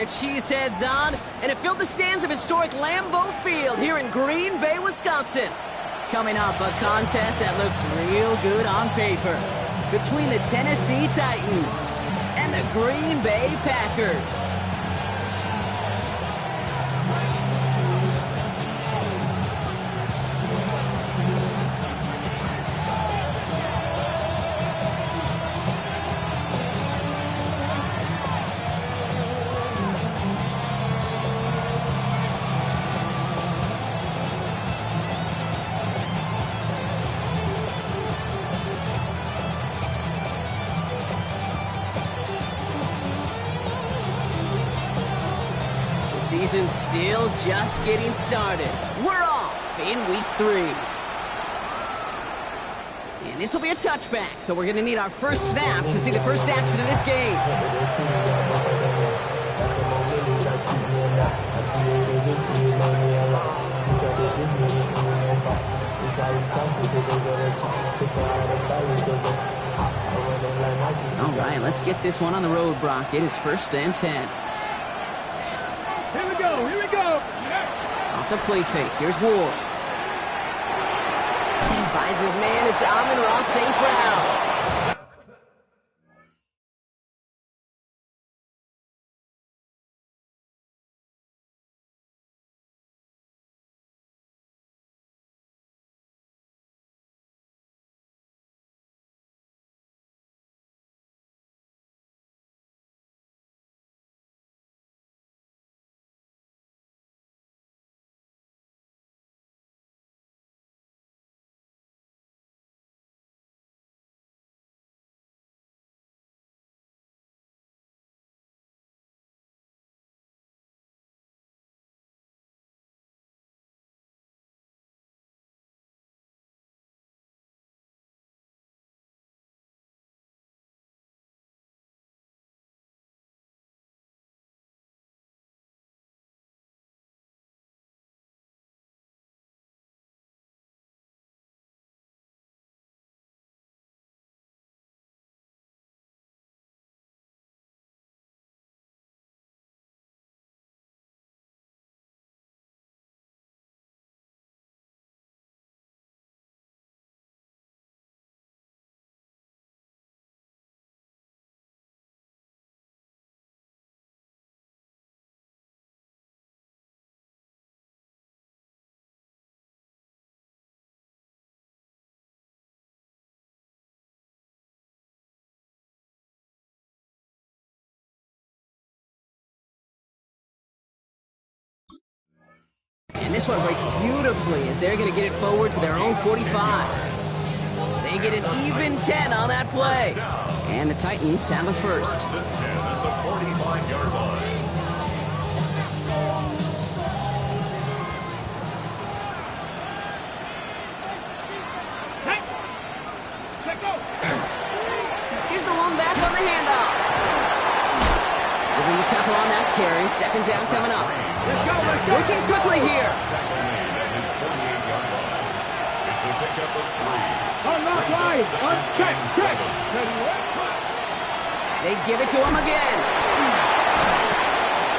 Cheeseheads on, and it filled the stands of historic Lambeau Field here in Green Bay, Wisconsin. Coming up, a contest that looks real good on paper between the Tennessee Titans and the Green Bay Packers. Season's still just getting started. We're off in week 3. And this will be a touchback, so we're going to need our first snap to see the first action of this game. All right, let's get this one on the road, Brock. It is 1st and 10. Here we go. Off the play fake, here's Ward. Finds his man, it's Amon-Ra St. Brown. And this one breaks beautifully as they're going to get it forward to their own 45. They get an even 10 on that play. And the Titans have a first. The 10 at the 45-yard line. Here's the one back on the handoff. Giving the couple on that carry. 2nd down coming up. Working quickly here. It's a pickup of 3. They give it to him again.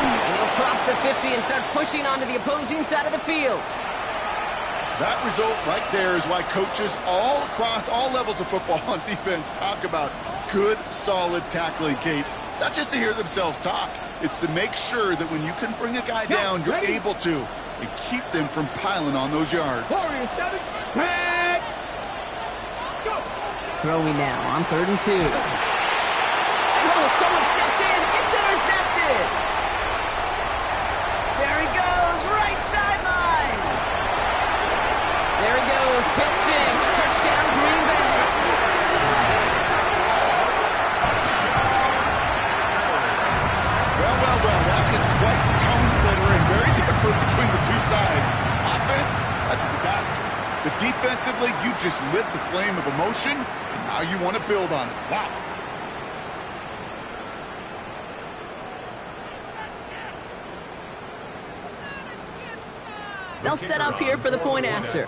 And he'll cross the 50 and start pushing onto the opposing side of the field. That result right there is why coaches all across all levels of football on defense talk about good, solid tackling, Kate. It's not just to hear themselves talk. It's to make sure that when you can bring a guy down, you're able to, and keep them from piling on those yards. Throwing now on 3rd and 2. Oh, someone stepped in. It's intercepted. There he goes, right sideline. There he goes, pick 6, touchdown Green Bay. Well, that is quite the tone setter and very different between the two sides. Offense, that's a disaster. But defensively, you've just lit the flame of emotion, and now you want to build on it. Wow. They'll set up here for the point after.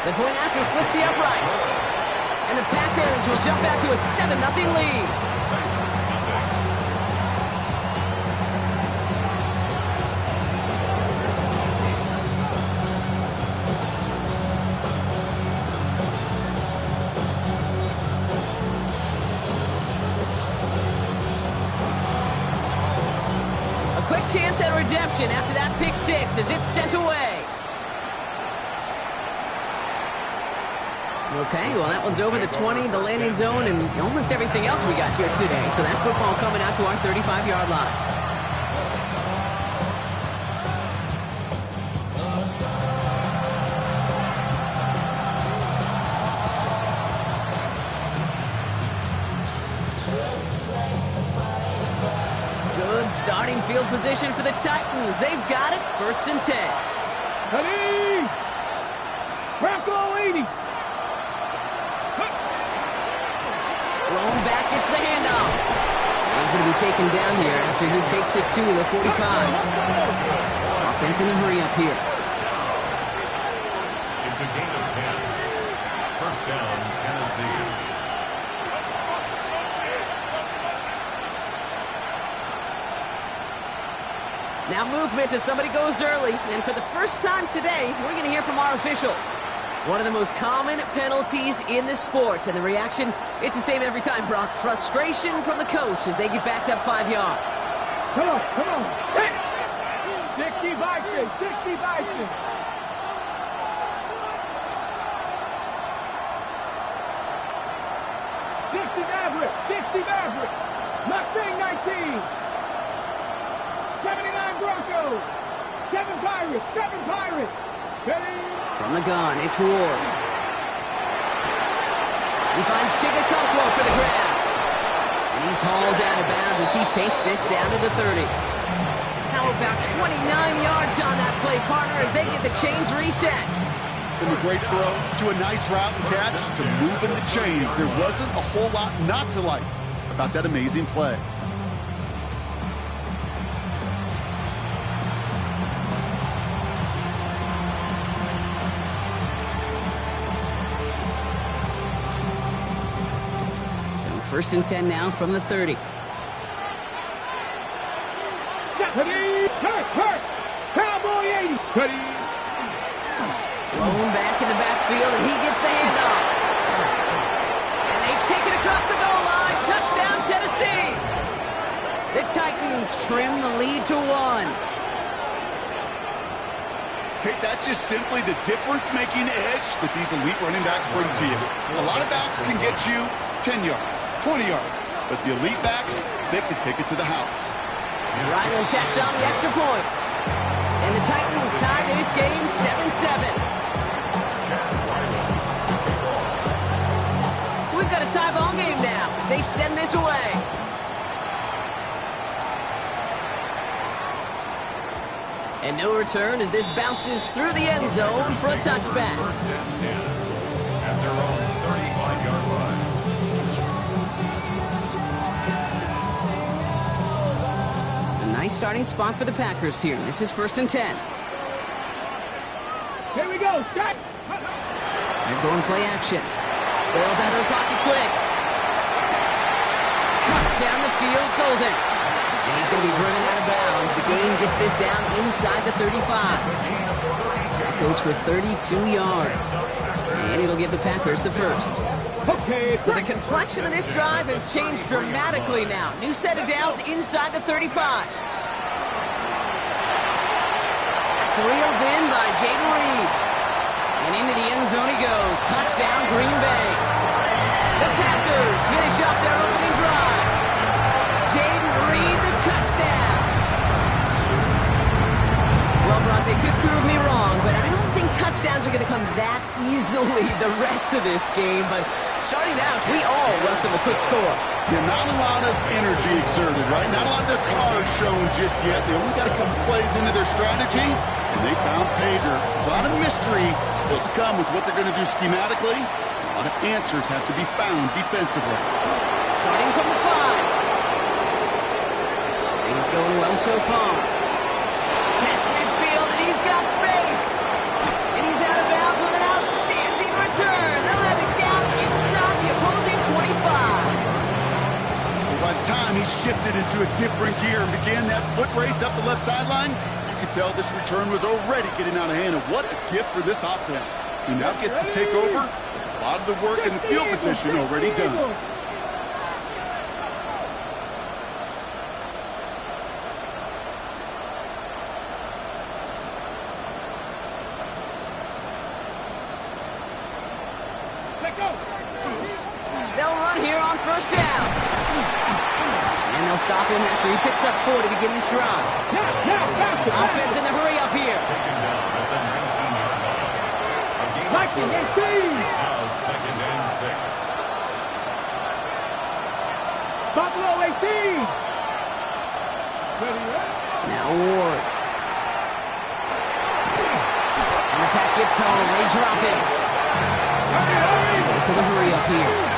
The point after splits the uprights. And the Packers will jump out to a 7-0 lead. Chance at redemption after that pick six as it's sent away. Okay, well, that one's over the 20, the landing zone, and almost everything else we got here today. So that football coming out to our 35-yard line. Starting field position for the Titans. They've got it. 1st and 10. Ready? Bronco 80. Blown back gets the handoff. He's going to be taken down here after he takes it to the 45. Offense in the hurry up here. It's a gain of 10. 1st down, Tennessee. Now movement as somebody goes early. And for the first time today, we're going to hear from our officials. One of the most common penalties in the sport. And the reaction, it's the same every time, Brock. Frustration from the coach as they get backed up 5 yards. Come on, come on. Hey! 60 Vikings, 60 Vikings. Mustang 19. 79 Broncos. 7 Pirates. Ready? From the gun, it's Ward. He finds Chigakonkwo for the grab. And he's hauled out of bounds as he takes this down to the 30. How about 29 yards on that play, partner, as they get the chains reset. From a great throw to a nice route and catch to moving the chains. There wasn't a whole lot not to like about that amazing play. So 1st and 10 now from the 30. Cowboy 80. Ready? Blown back in the backfield, and he gets the handoff. And they take it across the goal line. Touchdown, Tennessee. The Titans trim the lead to 1. Kate, that's just simply the difference-making edge that these elite running backs bring to you. A lot of backs can get you 10 yards, 20 yards, but the elite backs, they can take it to the house. Ryan checks on the extra point. And the Titans tie this game 7-7. So we've got a tie ball game now as they send this away. And no return as this bounces through the end zone for a touchback. 1st and 10 at their own 35-yard line. A nice starting spot for the Packers here. This is 1st and 10. Here we go. Jack. They're going play action. Bales out of the pocket quick. Cut down the field, Golden. And he's going to be driven out of bounds. The gain gets this down inside the 35. That goes for 32 yards. And it'll give the Packers the first. Okay. So the complexion of this drive has changed dramatically now. New set of downs inside the 35. That's reeled in by Jaden Reed. And into the end zone he goes. Touchdown, Green Bay. The Packers finish up their opening drive. Jaden Reed, the touchdown. Well, Brock, they could prove me wrong, but I don't think touchdowns are going to come that easily the rest of this game. But starting out, we all welcome a quick score. Yeah, not a lot of energy exerted, right? Not a lot of their cards shown just yet. They only got a couple plays into their strategy, and they found pay dirt. A lot of mystery still to come with what they're going to do schematically. A lot of answers have to be found defensively. Starting from the 5. Things going well so far. Past midfield, and he's got space. And he's out of bounds with an outstanding return. They'll have it down inside the By the time he shifted into a different gear and began that foot race up the left sideline, you could tell this return was already getting out of hand. And what a gift for this offense. He now gets to take over with a lot of the work in the field position already done. They'll run here on first down. And they'll stop him after he picks up 4 to begin this drive. Offense in the hurry up here. Taken down at the 19-yard line. A gain of 4. It's now 2nd and 6. Buffalo 18. Now Ward. And the pack gets home. They drop it. Goes to the hurry up here.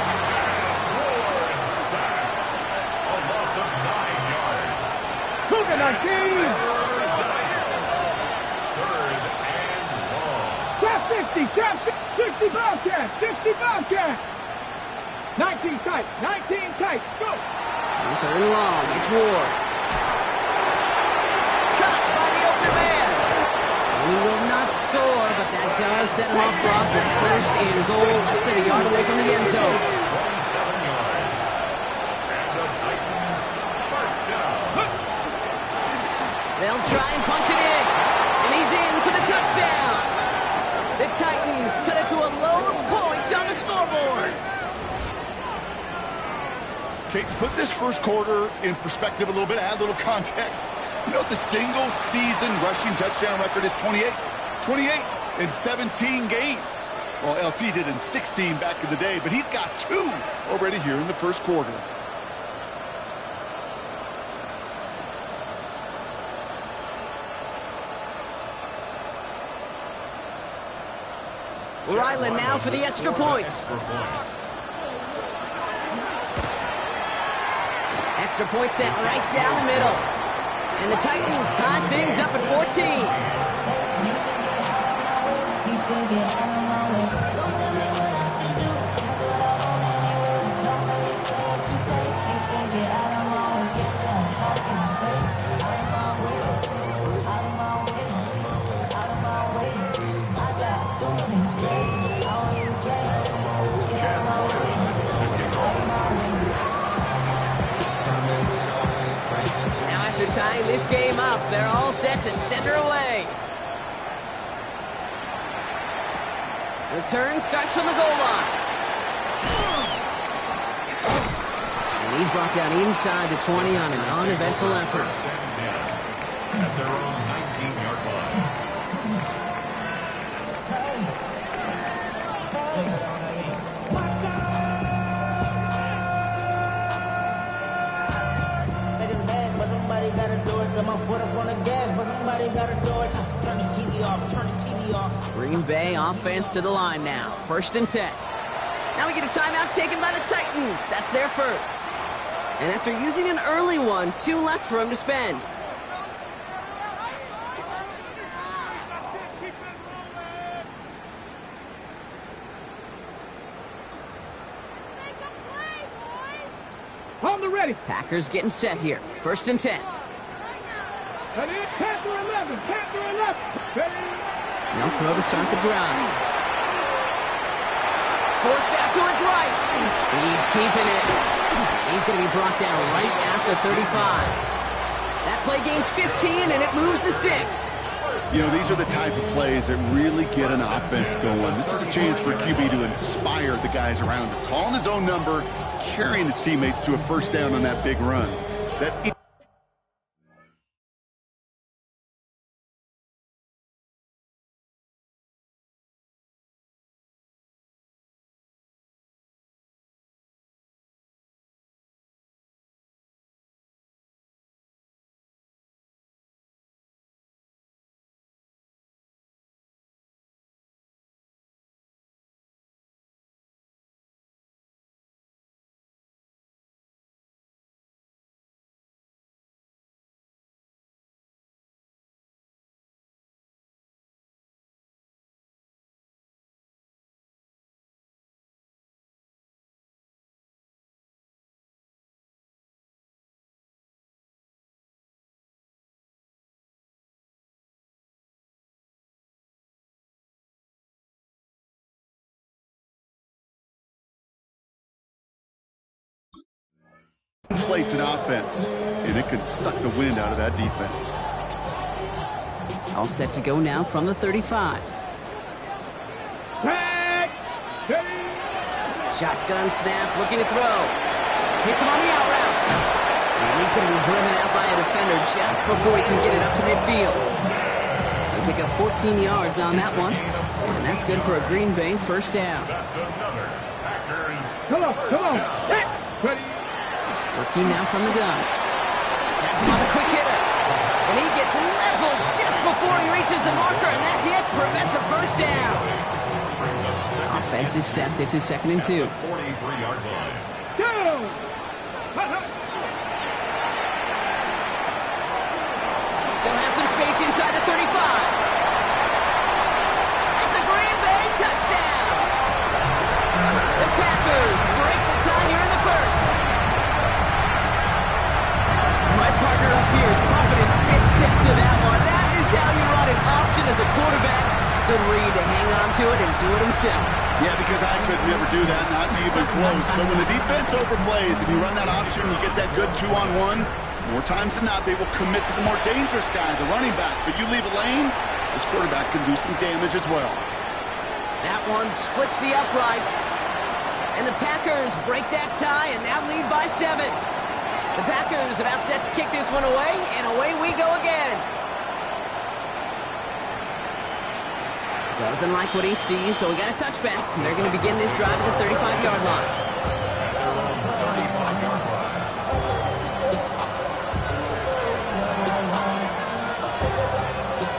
A loss of 9 yards. Move it, 19. Third and long. Trap 60, trap 60 Bobcat, 60 Bobcat. 19 tight, 19 tight, go. And third and long. It's Ward. Cut by the open man. He will not score, but that does set him off block with first and goal, less than a yard away from the end zone. 27 yards. And the Titans first down. They'll try and punch it in, and he's in for the touchdown. The Titans cut it to a low point on the scoreboard. Okay, to put this first quarter in perspective a little bit, add a little context. You know what the single-season rushing touchdown record is? 28. 28 in 17 games. Well, LT did in 16 back in the day, but he's got 2 already here in the first quarter. Ryland now for the extra point. Extra point set right down the middle. And the Titans tie things up at 14. Now after tying this game up, they're all set to center away. Return starts from the goal line. And he's brought down inside the 20 on an uneventful effort. At their own 19-yard line. Somebody gotta do it. Got my foot up on the gas, but somebody gotta do it. Turn this TV off. Turn this TV off. Green Bay offense to the line now. 1st and 10. Now we get a timeout taken by the Titans. That's their first. And after using an early one, 2 left for him to spend. On the ready. Packers getting set here. 1st and 10. Panther 11, Panther 11. No throw to start the drive. Forced out to his right. He's keeping it. He's going to be brought down right at the 35. That play gains 15, and it moves the sticks. You know, these are the type of plays that really get an offense going. This is a chance for QB to inspire the guys around him. Calling his own number, carrying his teammates to a first down on that big run. That plates in offense, and it can suck the wind out of that defense. All set to go now from the 35. Back. Steady. Shotgun snap, looking to throw. Hits him on the out route. And he's going to be driven out by a defender just before he can get it up to midfield. They pick up 14 yards on that one. And that's good for a Green Bay first down. That's another Packers. Come on. Back. Ready. Working now from the gun. That's him on the quick hitter. And he gets leveled just before he reaches the marker, and that hit prevents a first down. Offense is set. This is 2nd and 2. 43-yard line. Go. Still has some space inside the 35. It's a Green Bay touchdown. The Packers break the tie here in the first. My partner up here is pumping his fist to that one. That is how you run an option as a quarterback. Good read to hang on to it and do it himself. Yeah, because I could never do that, not even close. But when the defense overplays and you run that option, you get that good 2-on-1, more times than not, they will commit to the more dangerous guy, the running back. But you leave a lane, this quarterback can do some damage as well. That one splits the uprights. And the Packers break that tie and now lead by 7. The Packers about set to kick this one away, and away we go again. Doesn't like what he sees, so we got a touchback. They're going to begin this drive at the 35-yard line. 35-yard line.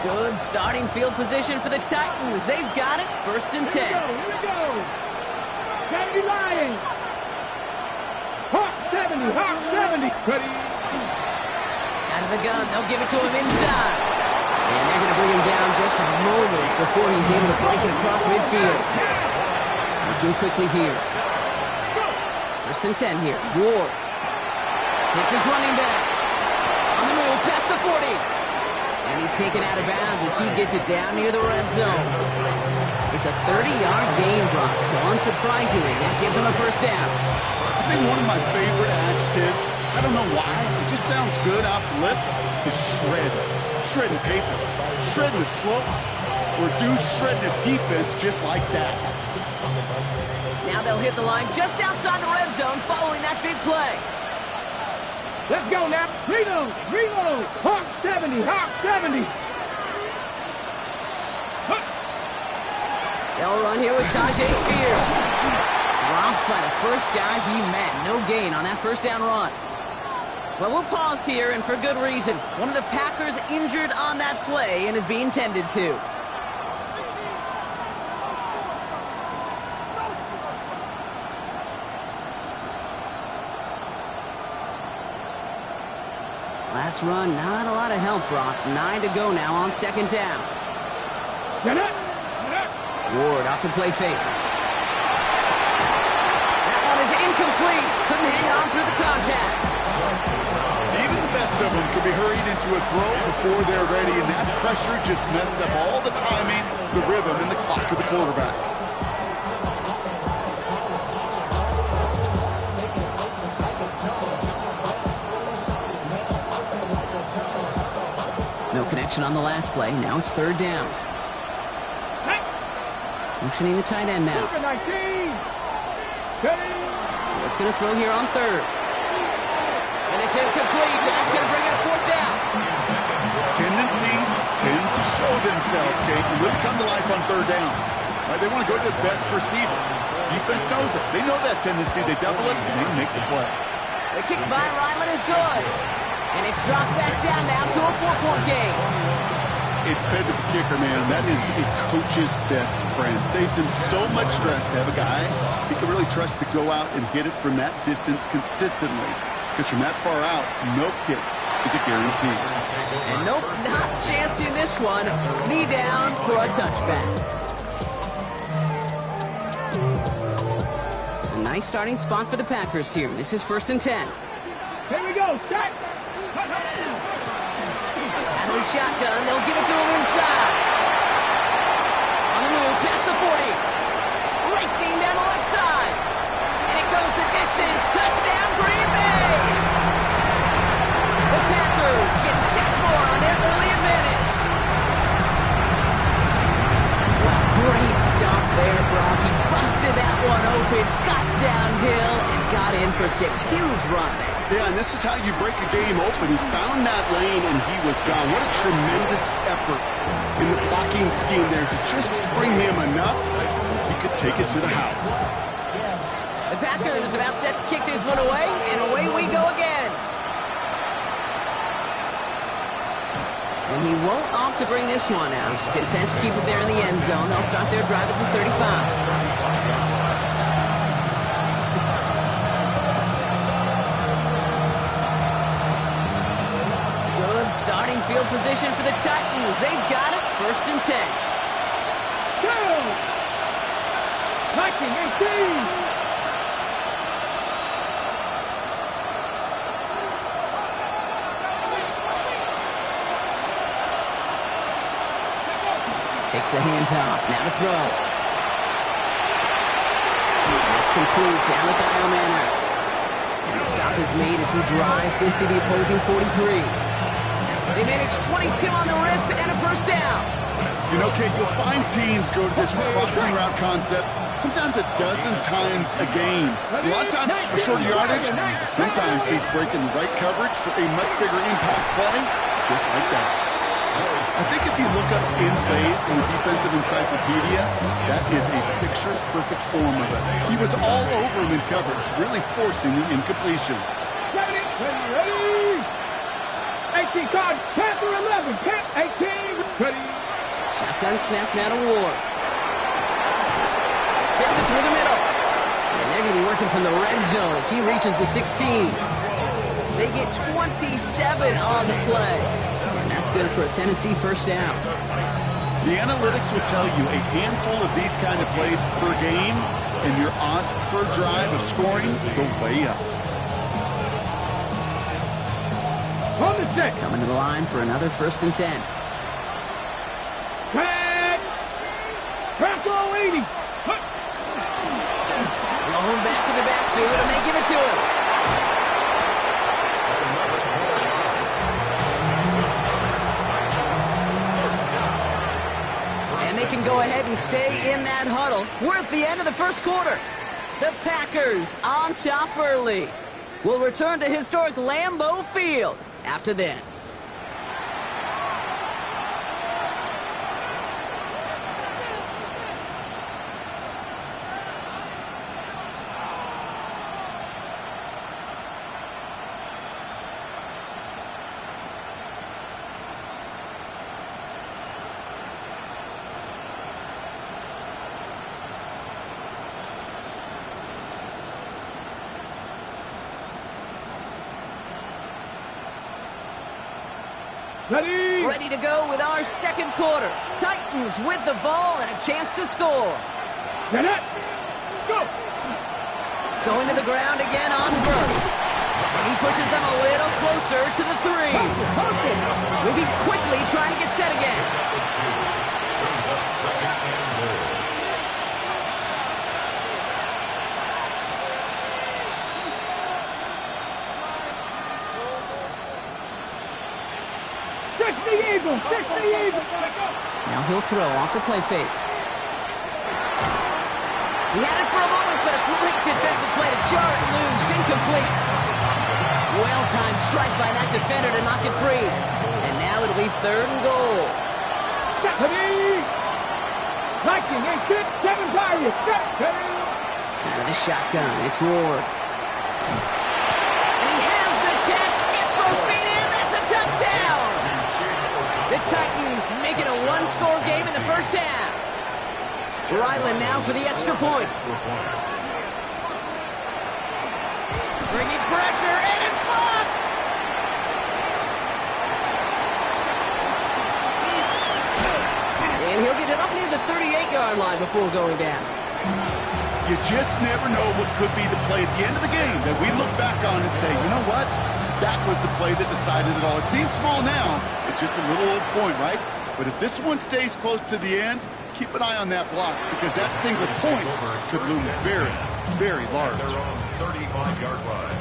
Good starting field position for the Titans. They've got it. 1st and 10. Here we go. Candy Lions. Hawk 70. Ready. Out of the gun. They'll give it to him inside. And they're going to bring him down just a moment before he's able to break it across midfield. Looking quickly here. 1st and 10 here. Ward. Hits his running back. On the move, past the 40. And he's taken out of bounds as he gets it down near the red zone. It's a 30-yard gain, Brock, so unsurprisingly, that gives him a first down. I think one of my favorite adjectives, I don't know why, it just sounds good off the lips, is shred. Shredding paper, shredding the slopes, or dude shredding a defense just like that. Now they'll hit the line just outside the red zone following that big play. Let's go now. Reload. Hawk 70. They'll run here with Tajay Spears. Dropped by the first guy he met. No gain on that first down run. Well, we'll pause here, and for good reason. One of the Packers injured on that play and is being tended to. Last run, not a lot of help, Brock. 9 to go now on 2nd down. Ward off the play fake. That one is incomplete. Couldn't hang on through the contact. Even the best of them could be hurried into a throw before they're ready, and that pressure just messed up all the timing, the rhythm, and the clock of the quarterback. No connection on the last play. Now it's 3rd down. Motioning the tight end now. What's going to throw here on 3rd? And it's incomplete, and that's going to bring it 4th down. Tendencies tend to show themselves, Kate, and really come to life on 3rd downs. Right? They want to go to their best receiver. Defense knows it. They know that tendency. They double it, and they make the play. The kick by Ryland is good. And it's dropped back down now to a 4-point game. A dependable kicker, man. That is a coach's best friend. Saves him so much stress to have a guy he can really trust to go out and hit it from that distance consistently. Because from that far out, no kick is a guarantee. And nope, not chancing this one. Knee down for a touchback. A nice starting spot for the Packers here. This is 1st and 10. Here we go. Start. Out of the shotgun, they'll give it to him inside. On the move, past the 40. Racing down the left side. And it goes the distance. Touchdown, Green Bay. run. Yeah, and this is how you break a game open. He found that lane, and he was gone. What a tremendous effort in the blocking scheme there to just spring him enough so he could take it to the house. The Packers about set to kick this one away, and away we go again. And he won't opt to bring this one out. He's content to keep it there in the end zone. They'll start their drive at the 35. Good starting field position for the Titans. They've got it. 1st and 10. Go! 19-18. Takes the handoff. Now to throw. That's complete to Alec Manor. And the stop is made as he drives this to the opposing 43. They manage 22 on the rip and a 1st down. You know, Kate, you'll find teams go to this crossing route concept sometimes a dozen times a game. A lot of times it's for short yardage. Sometimes teams break in the right coverage for a much bigger impact play, just like that. I think if you look up in phase in the defensive encyclopedia, that is a picture-perfect form of it. He was all over him in coverage, really forcing the incompletion. Ready, ready, ready. 18 card, Panther 11, 18, ready. Shotgun snap now to Ward. Fits it through the middle. And they're going to be working from the red zone as he reaches the 16. They get 27 on the play. And that's good for a Tennessee 1st down. The analytics would tell you a handful of these kind of plays per game, and your odds per drive of scoring go way up. On the set. Coming to the line for another 1st and 10. Cut. Bronco 80. Blown back in the backfield, and they give it to him. They can go ahead and stay in that huddle. We're at the end of the 1st quarter. The Packers on top early. We'll return to historic Lambeau Field after this. Ready. Ready to go with our 2nd quarter. Titans with the ball and a chance to score. Get it. Let's go. Going to the ground again on 1st. And he pushes them a little closer to the 3. Moving quickly, trying to get set again. Brings up 2nd and goal. Now he'll throw off the play fake. He had it for a moment, but a great defensive play to jar it loose. Incomplete. Well-timed strike by that defender to knock it free. And now it'll be 3rd and goal. Ready. Viking and 7 Pirates. Out of the shotgun, it's Ward. And he has the catch. Gets both feet in. That's a touchdown. The Titans make it a 1-score game in the 1st half. Ryland now for the extra point. Bringing pressure, and it's blocked! And he'll get it up near the 38-yard line before going down. You just never know what could be the play at the end of the game that we look back on and say, you know what? That was the play that decided it all. It seems small now. It's just a little old point, right? But if this one stays close to the end, keep an eye on that block because that single point could loom very, very large. Their own 35-yard line.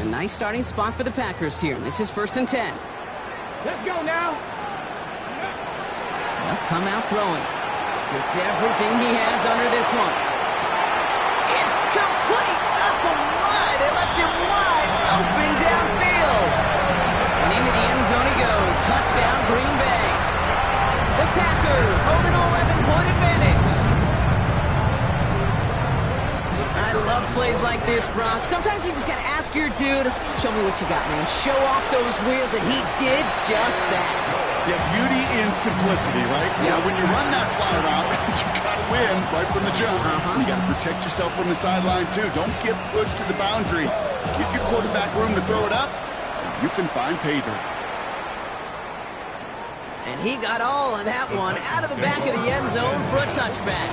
A nice starting spot for the Packers here. This is 1st and 10. Let's go now. Up come out throwing. Puts everything he has under this one. It's complete! Oh my, they left him wide open downfield. And into the end zone he goes. Touchdown, Green Bay. The Packers hold an 11-point advantage. I love plays like this, Brock. Sometimes you just gotta ask your dude, show me what you got, man. Show off those wheels, and he did just that. Yeah, beauty in simplicity, right? Yeah. When you run that fly route, you gotta win right from the jump. You gotta protect yourself from the sideline, too. Don't get pushed to the boundary. Give your quarterback room to throw it up, and you can find pay dirt. And he got all of that one out of the back of the end zone for a touchback.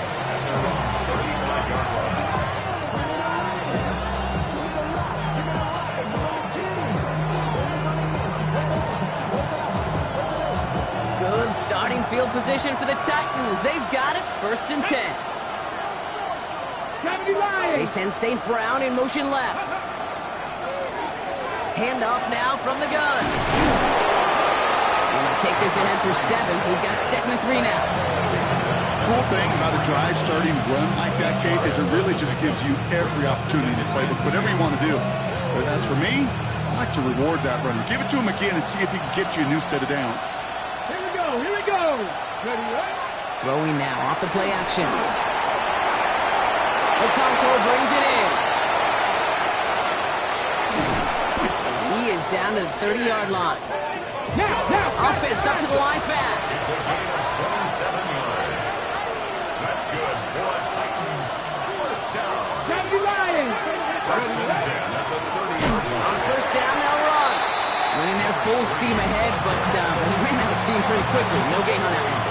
Good starting field position for the Titans. They've got it, 1st and 10. They send St. Brown in motion left. Handoff now from the gun. Going to take this ahead for 7. We've got 2nd and 3 now. Cool thing about a drive starting run like that, Kate, is it really just gives you every opportunity to play whatever you want to do. But as for me, I like to reward that runner. Give it to him again and see if he can get you a new set of downs. Here we go, here we go. Ready, right? Throwing now off the play action. Okonkwo brings it in. And he is down to the 30-yard line. Now. Offense up to the line fast. It's a gain of 27 yards. That's good for the Titans. 1st down. 70 Lions. 1st and 10 at the 30-yard line. On 1st down, they'll run. Went in there full steam ahead, but he ran out of steam pretty quickly. No gain on that one.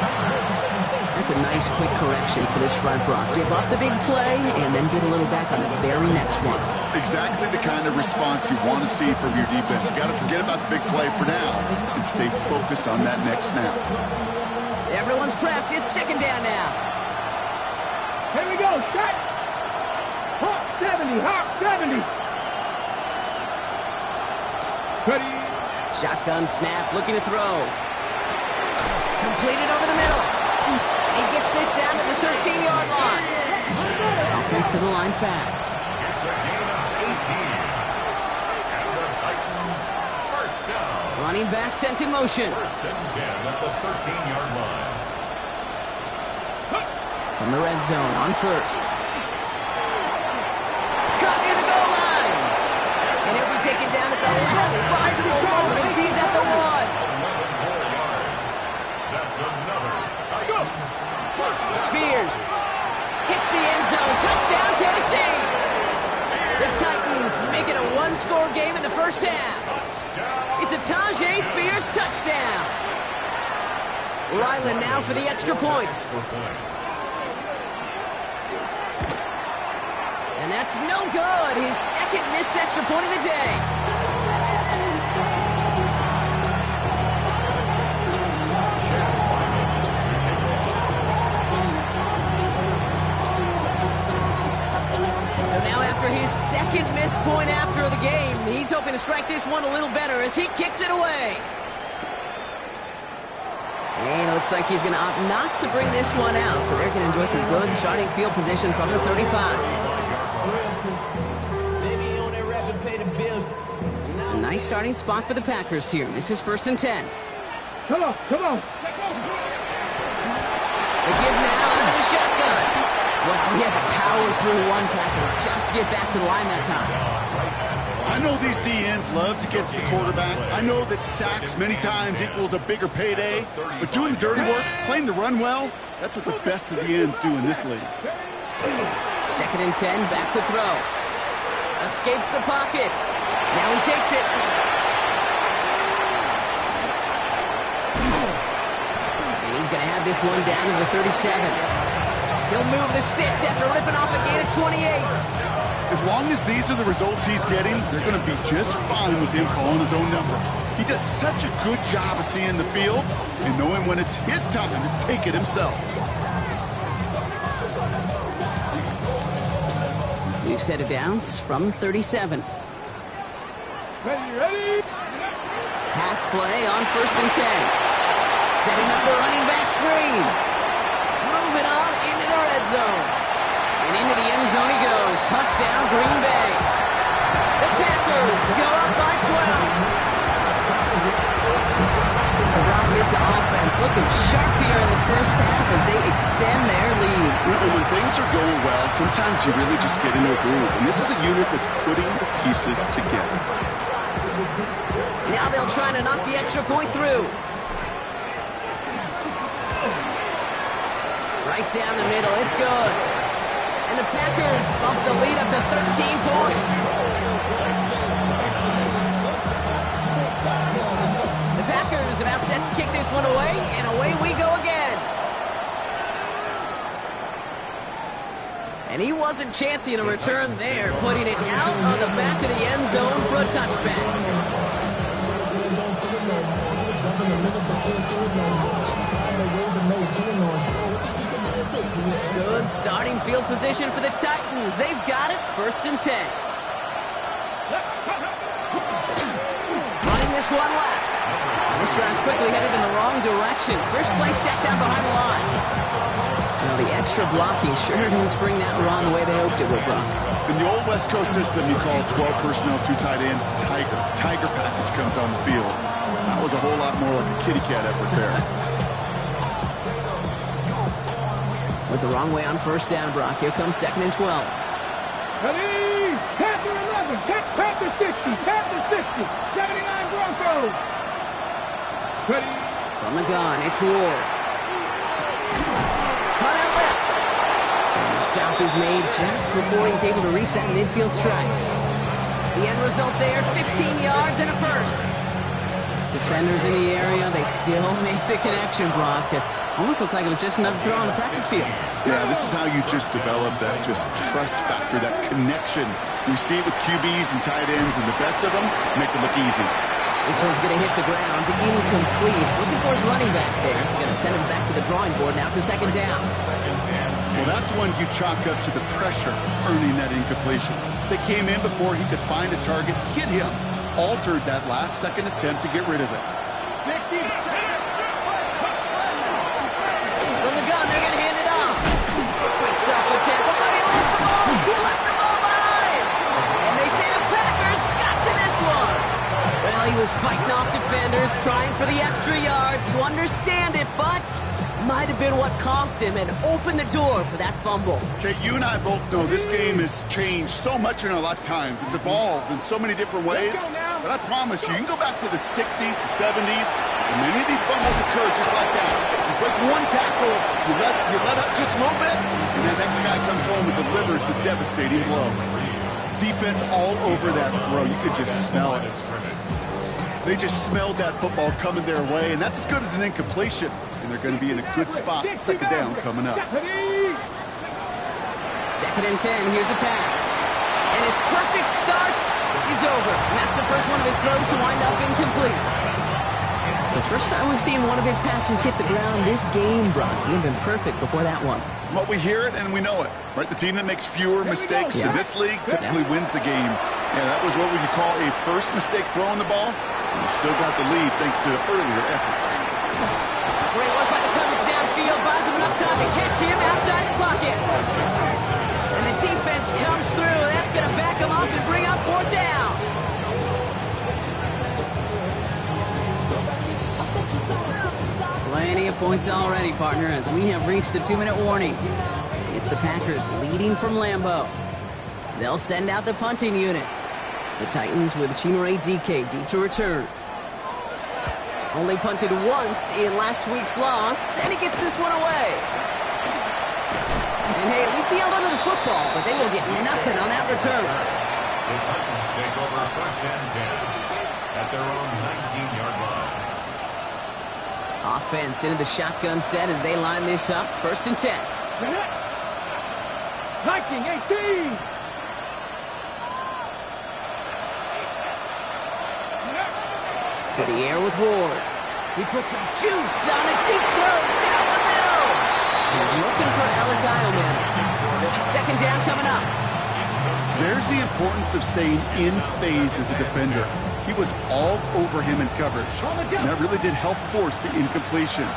That's a nice quick correction for this front, Brock. Give up the big play and then get a little back on the very next one. Exactly the kind of response you want to see from your defense. You got to forget about the big play for now and stay focused on that next snap. Everyone's prepped. It's 2nd down now. Here we go, shot. Hawk 70, Hawk 70. Ready. Shotgun snap, looking to throw. Completed over the middle. And he gets this down to the 13-yard line. Offense to the line fast. It's a gain of 18. And the Titans, 1st down. Running back sent in motion. 1st and 10 at the 13-yard line. From the red zone on 1st. Cut near the goal line. And he'll be taken down at the last possible moment. He's at the 1. 11 more yards. That's another Titans 1st down. Spears hits the end zone. Touchdown, Tennessee. The Titans make it a 1-score game in the 1st half. It's a Tajay Spears touchdown. Ryland now for the extra point. And that's no good. His 2nd missed extra point of the day. So now after his 2nd missed point after the game, he's hoping to strike this one a little better as he kicks it away. And it looks like he's going to opt not to bring this one out, so they're going to enjoy some good starting field position from the 35. A nice starting spot for the Packers here. This is 1st and 10. Come on. The give now out of the shotgun. Well, he had to power through one tackle just to get back to the line that time. I know these DNs love to get to the quarterback. I know that sacks many times equals a bigger payday. But doing the dirty work, playing to run well, that's what the best of the ends do in this league. 2nd and 10, back to throw. Escapes the pocket. Now he takes it. And he's going to have this one down to the 37. He'll move the sticks after ripping off a gain of 28. As long as these are the results he's getting, they're going to be just fine with him calling his own number. He does such a good job of seeing the field and knowing when it's his time to take it himself. New set of downs from 37. Ready. Pass play on 1st and 10. Setting up a running back screen. Moving on into the red zone. And into the end zone he goes. Touchdown, Green Bay. The Packers go up by 12. So Brock, this offense looking sharp here in the first half as they extend their lead. And when things are going well, sometimes you really just get into a groove. And this is a unit that's putting the pieces together. Now they'll try to knock the extra point through. Right down the middle, it's good. And the Packers bump the lead up to 13 points. The Packers about set to kick this one away, and away we go again. And he wasn't chancing a return there, putting it out of the back of the end zone for a touchback. Good starting field position for the Titans. They've got it, 1st and 10. Running this one left. This drive's quickly headed in the wrong direction. First play set down behind the line. Now the extra blocking sure didn't spring that run the way they hoped it would, Brock. In the old West Coast system, you call 12 personnel, 2 tight ends, Tiger. Tiger package comes on the field. That was a whole lot more like a kitty cat effort there. With the wrong way on 1st down, Brock. Here comes 2nd and 12. Ready? Panther 11. Panther 60. Panther 60. 79 Broncos. Ready? From the gun, it's Ward. Cut out left. And the stop is made just before he's able to reach that midfield strike. The end result there, 15 yards and a first. Defenders in the area, they still make the connection, Brock. It almost looked like it was just another throw on the practice field. Yeah, this is how you just develop that just trust factor, that connection. We see it with QBs and tight ends, and the best of them make it look easy. This one's going to hit the ground, incomplete. Looking for his running back there. Going to send him back to the drawing board now for 2nd down. Well, that's one you chalk up to the pressure earning that incompletion. They came in before he could find a target, hit him, altered that last second attempt to get rid of it. From the gun, they're going to hand it off. Quick self-tackle, but he lost the ball. He left the ball behind. And they say the Packers got to this one. Well, he was fighting off defenders, trying for the extra yards. You understand it, but might have been what cost him and opened the door for that fumble. Okay, you and I both know this game has changed so much in our lifetimes. It's evolved in so many different ways. But I promise you, you can go back to the 60s, the 70s, and many of these fumbles occur just like that. You break one tackle, you let up just a little bit, and the next guy comes home and delivers the devastating blow. Defense all over that throw. You could just smell it. They just smelled that football coming their way, and that's as good as an incompletion. And they're going to be in a good spot. 2nd down coming up. 2nd and 10. Here's a pass. And his perfect start is over. And that's the first one of his throws to wind up incomplete. So first time we've seen one of his passes hit the ground this game, Brock. He had been perfect before that one. Well, we hear it and we know it. Right? The team that makes fewer mistakes in this league typically wins the game. Yeah, that was what would you call a first mistake throwing the ball. And he still got the lead thanks to earlier efforts. Great work by the coverage downfield. Buys him enough time to catch him outside the pocket. And the defense comes through. That's going to back him up and bring up 4th down. Plenty of points already, partner, as we have reached the 2-minute warning. It's the Packers leading from Lambeau. They'll send out the punting unit. The Titans with Chinore DK deep to return. Only punted once in last week's loss, and he gets this one away. And hey, at least he held onto the football, but they will get nothing on that return. The Titans take over 1st and 10 at their own 19-yard line. Offense into the shotgun set as they line this up. 1st and 10. Viking 18. To the air with Ward. He puts some juice on a deep throw down the middle. He's looking for Alec Eilman. So it's 2nd down coming up. There's the importance of staying in phase as a defender. He was all over him in coverage. And that really did help force the incompletion.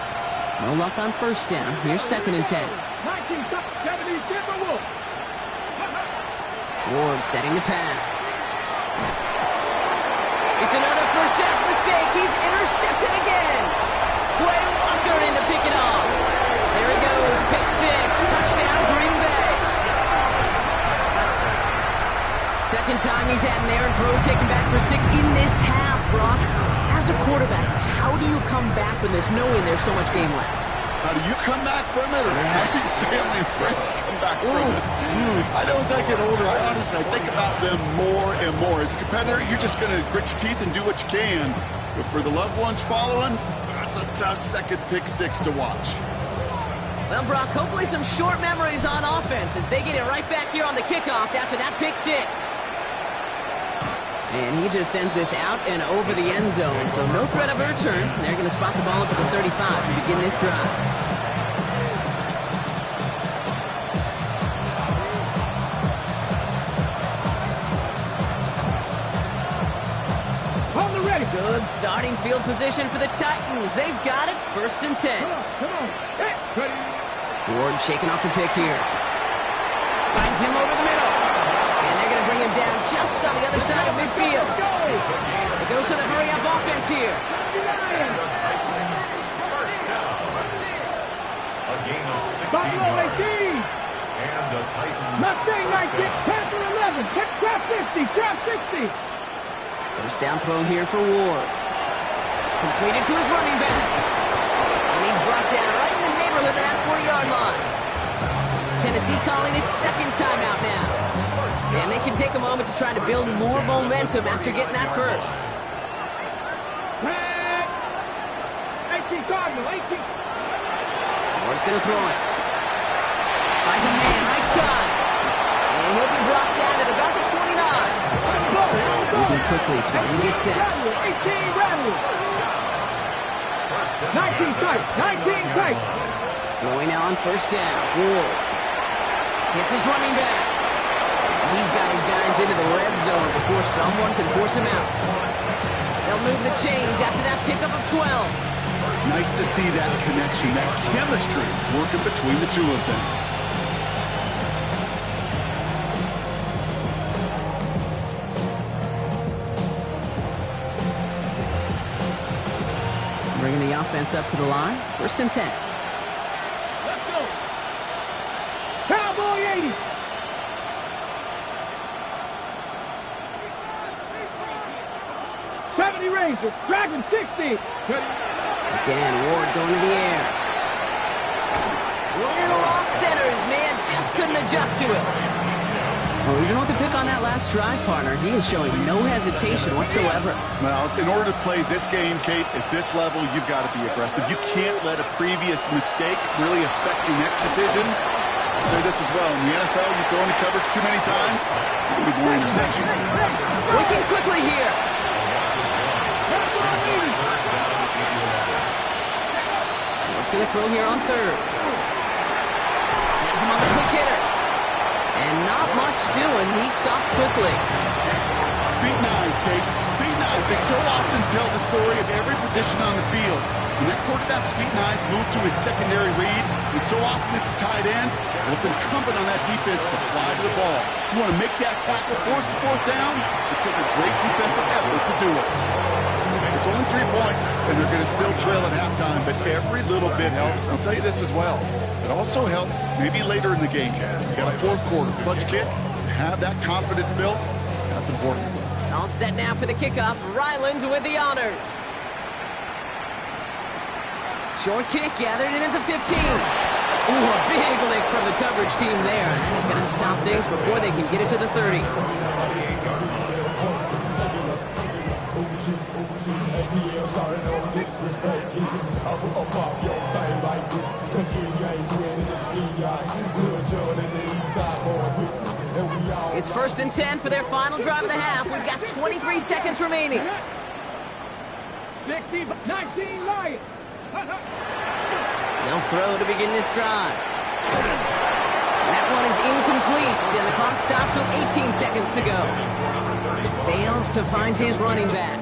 No luck on first down. Here's 2nd and 10. 1970 Timberwolves. Ward setting the pass. It's another first half mistake. He's intercepted again. Quay Walker in to pick it off. There he goes. Pick 6. Touchdown, Green Bay. Second time he's had an errant throw taken back for 6 in this half, Brock. As a quarterback, how do you come back from this knowing there's so much game left? How do you come back from it, or how do your family and friends come back from it? I know as I get older, I think about them more and more. As a competitor, you're just going to grit your teeth and do what you can. But for the loved ones following, that's a tough second pick 6 to watch. Well, Brock, hopefully some short memories on offense as they get it right back here on the kickoff after that pick 6. And he just sends this out and over the end zone, so no threat of a return. They're going to spot the ball up at the 35 to begin this drive. On the ready. Good starting field position for the Titans. They've got it. 1st and 10. Come on. Hey, ready. Ward shaking off the pick here. Finds him over the middle. And they're going to bring him down just on the other side of midfield. It goes to the hurry-up offense here. The Titans, first down. A gain of 60 Buffalo yards. 18. And the Titans, Mustang first 19. down. Panther 11. Trap 50. Trap 60. First down throw here for Ward. Completed to his running back. And he's brought down right in the neighborhood of that 40-yard line. Tennessee calling its 2nd timeout now. And they can take a moment to try to build more momentum after getting that first. 18 Cardinal, 18. Ward's going to throw it. Finds a man right side. And he'll be brought down at about the 29. Moving quickly, trying to get set. 18 Randall. 19 tight, 19 tight. Throwing now on first down. Ward hits his running back. He's got his guys into the red zone before someone can force him out. They'll move the chains after that pickup of 12. Nice to see that connection, that chemistry working between the two of them. Bringing the offense up to the line. 1st and 10. Let's go. Cowboy 80. Rangers, Dragon 60. Again, Ward going to the air. Little off center, his man just couldn't adjust to it. Well, even with the pick on that last drive, partner, he is showing no hesitation whatsoever. Well, in order to play this game, Kate, at this level, you've got to be aggressive. You can't let a previous mistake really affect your next decision. I'll say this as well. In the NFL, you throw into coverage too many times, you get more interceptions. Working quickly here. What's going to throw here on 3rd? Has him on the quick hitter. And not much doing. He stopped quickly. Feet and eyes, Kate. Feet and eyes. They so often tell the story of every position on the field. When that quarterback's feet and eyes move to his secondary read, and so often it's a tight end, well, it's incumbent on that defense to fly to the ball. You want to make that tackle, force the 4th down? It took a great defensive effort to do it. It's only 3 points, and they're going to still trail at halftime, but every little bit helps. I'll tell you this as well. It also helps maybe later in the game. You got a 4th quarter clutch kick. To have that confidence built, that's important. All set now for the kickoff. Ryland with the honors. Short kick gathered in at the 15. Ooh, a big lick from the coverage team there. That is going to stop things before they can get it to the 30. It's 1st and 10 for their final drive of the half. We've got 23 seconds remaining. 60, 19 Lions. They'll throw to begin this drive. And that That one is incomplete, and the clock stops with 18 seconds to go. Fails to find his running back.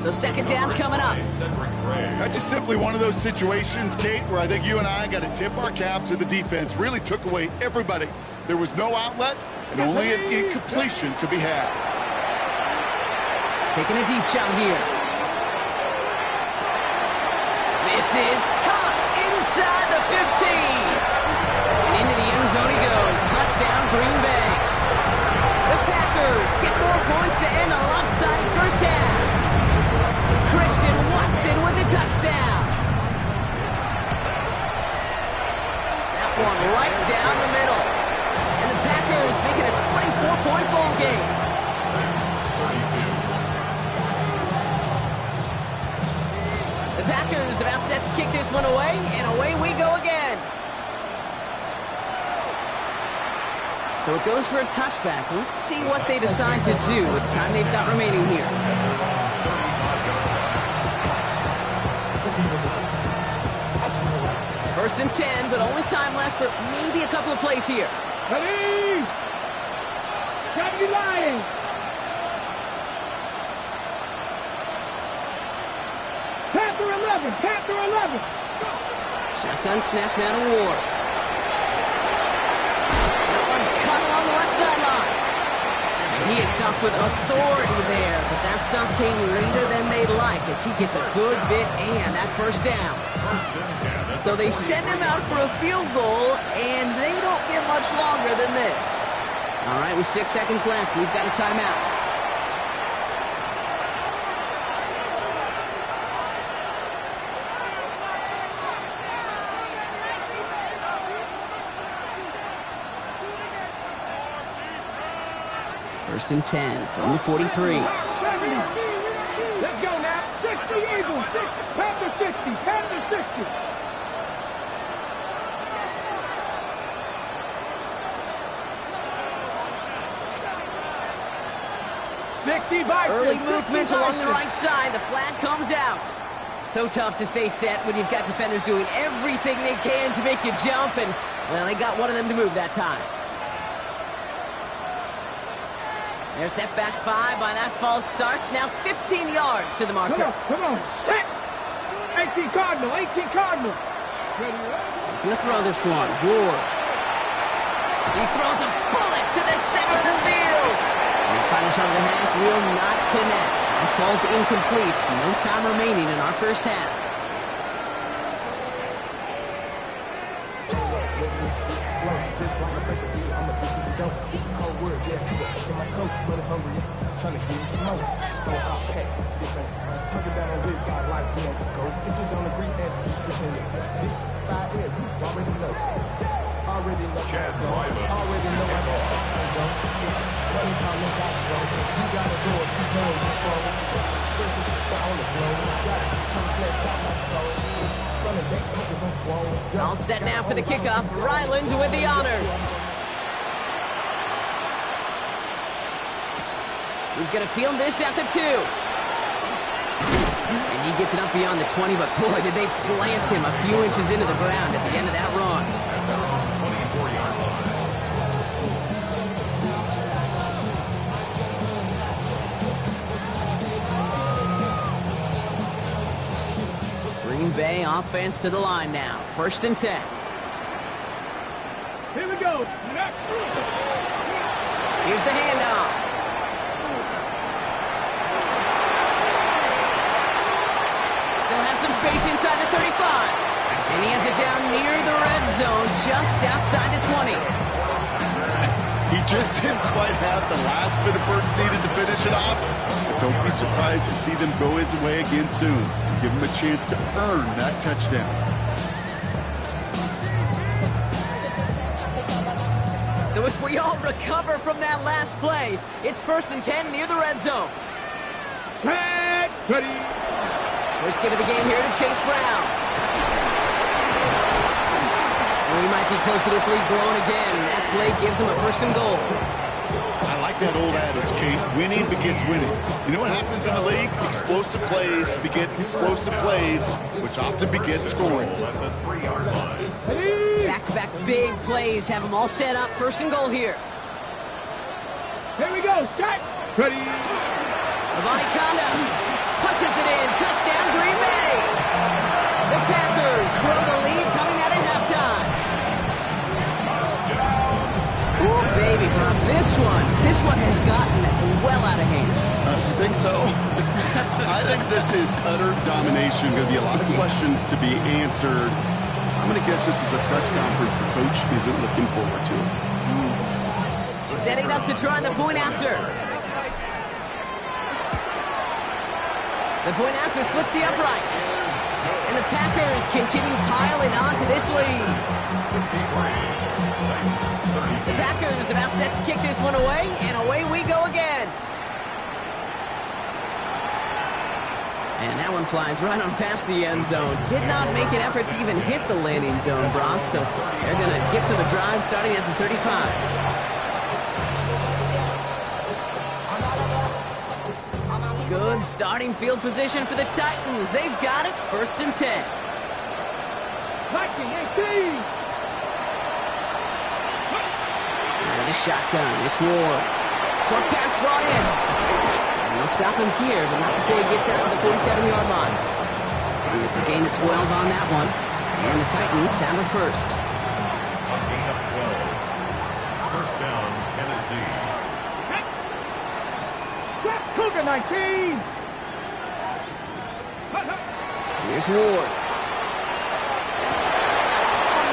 So second down coming up. That's just simply one of those situations, Kate, where I think you and I got to tip our caps to the defense. Really took away everybody. There was no outlet, and only an incompletion could be had. Taking a deep shot here. This is caught inside the 15. And into the end zone he goes. Touchdown, Green Bay. The Packers get more points to end a lopsided first half. Christian Watson with the touchdown. That one right down the middle. And the Packers making a 24-point ball game. The Packers about set to kick this one away, and away we go again. So it goes for a touchback. Let's see what they decide to do with the time they've got remaining here. First and 10, but only time left for maybe a couple of plays here. Ready? Johnny Lions. Panther 11, Panther 11. Shotgun snap now to Ward. That one's cut along the left sideline. He is stopped with authority there, but that stop came later than they'd like as he gets a good bit and that first down. So they send him out for a field goal, and they don't get much longer than this. All right, with 6 seconds left, we've got a timeout. First and 10 from the 43. Let's go now. 60 Eagles. Panther 60. Panther 60. Early movement along the right side. The flag comes out. So tough to stay set when you've got defenders doing everything they can to make you jump, and, well, they got one of them to move that time. They're set back 5 by that false start. Now 15 yards to the marker. Come on. Set. 18 Cardinal. 18 Cardinal. Going to throw this one. Ward. He throws a bullet to the center of the field. His final shot of the half will not connect. That falls incomplete. No time remaining in our first half. Just like a break of deal, I'ma get to the dough. It's a cold word, yeah. In my coat, really hungry, trying to get some more. So I'll pack this ain't tucking down on this side like you know go. If you don't agree, ask the streets in your this 5 air, you already know. Already know. Chad Driver. Already know I got go. Money time, no got go. You gotta go if you know control. This is on the floor. Got turn snatch out my soul. All set now for the kickoff. Ryland with the honors. He's going to field this at the 2. And he gets it up beyond the 20, but boy, did they plant him a few inches into the ground at the end of that run. 24-yard line. Green Bay offense to the line now. First and 10. Here we go. Here's the handoff. Still has some space inside the 35. And he has it down near the red zone, just outside the 20. He just didn't quite have the last bit of burst needed to finish it off. But don't be surprised to see them go his way again soon. Give him a chance to earn that touchdown. So as we all recover from that last play, it's first and 10 near the red zone. Red, ready. First get of the game here to Chase Brown. We might be close to this lead growing again. That play gives him a first and goal. I like that old adage, Kate. Winning begets winning. You know what happens in the league? Explosive plays beget explosive plays, which often begets scoring. At the 3-yard line. Ready. Back-to-back big plays have them all set up. First and goal here. Here we go. Start. Ready. Conda punches it in. Touchdown, Green Bay. The Packers grow the lead coming out of halftime. Ooh, baby, Brock. This one has gotten well out of hand. You think so? I think this is utter domination. Going to be a lot of questions to be answered. I'm going to guess this is a press conference the coach isn't looking forward to. Setting up to try the point after. The point after splits the uprights. And the Packers continue piling on to this lead. 63. The Packers about set to kick this one away, and away we go again. And that one flies right on past the end zone. Did not make an effort to even hit the landing zone, Brock. So they're going to gift him a drive starting at the 35. Good starting field position for the Titans. They've got it. First and 10. 19-18. Out of the shotgun. It's Ward. Short pass brought in. And they'll stop him here, but not before he gets out to the 47-yard line. And it's a gain of 12 on that one. And the Titans have a first. A gain of 12. First down, Tennessee. Cougar 19. Here's Ward.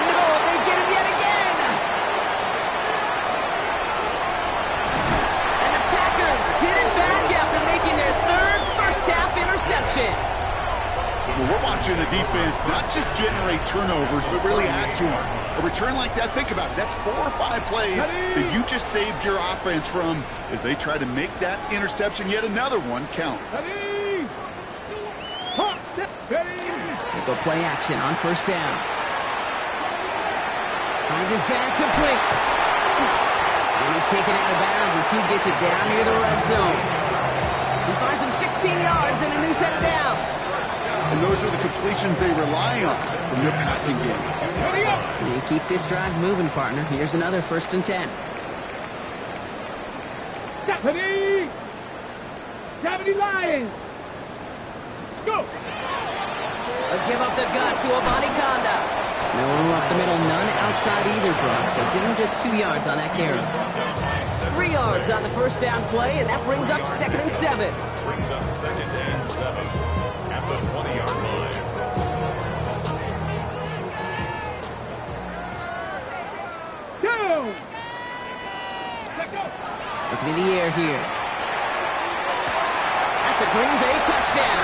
No, they get him yet again. And the Packers get it back after making their third first-half interception. Well, we're watching the defense not just generate turnovers, but really add to them. A return like that, think about it. That's 4 or 5 plays that you just saved your offense from as they try to make that interception, yet another one, count. They go play action on first down. Finds his back complete. And he's taken out of bounds as he gets it down near the red zone. He finds him 16 yards and a new set of downs. And those are the completions they rely on from their passing game. You keep this drive moving, partner. Here's another first and 10. Stephanie! 70 Lions! Go! They'll give up the gut to Conda. No room up the middle, none outside either, Brock. So give him just 2 yards on that carry. 3 yards on the first down play, and that brings up second and 7. Brings up second and 7 at the 20-yard line. Go! Looking in the air here. That's a Green Bay touchdown.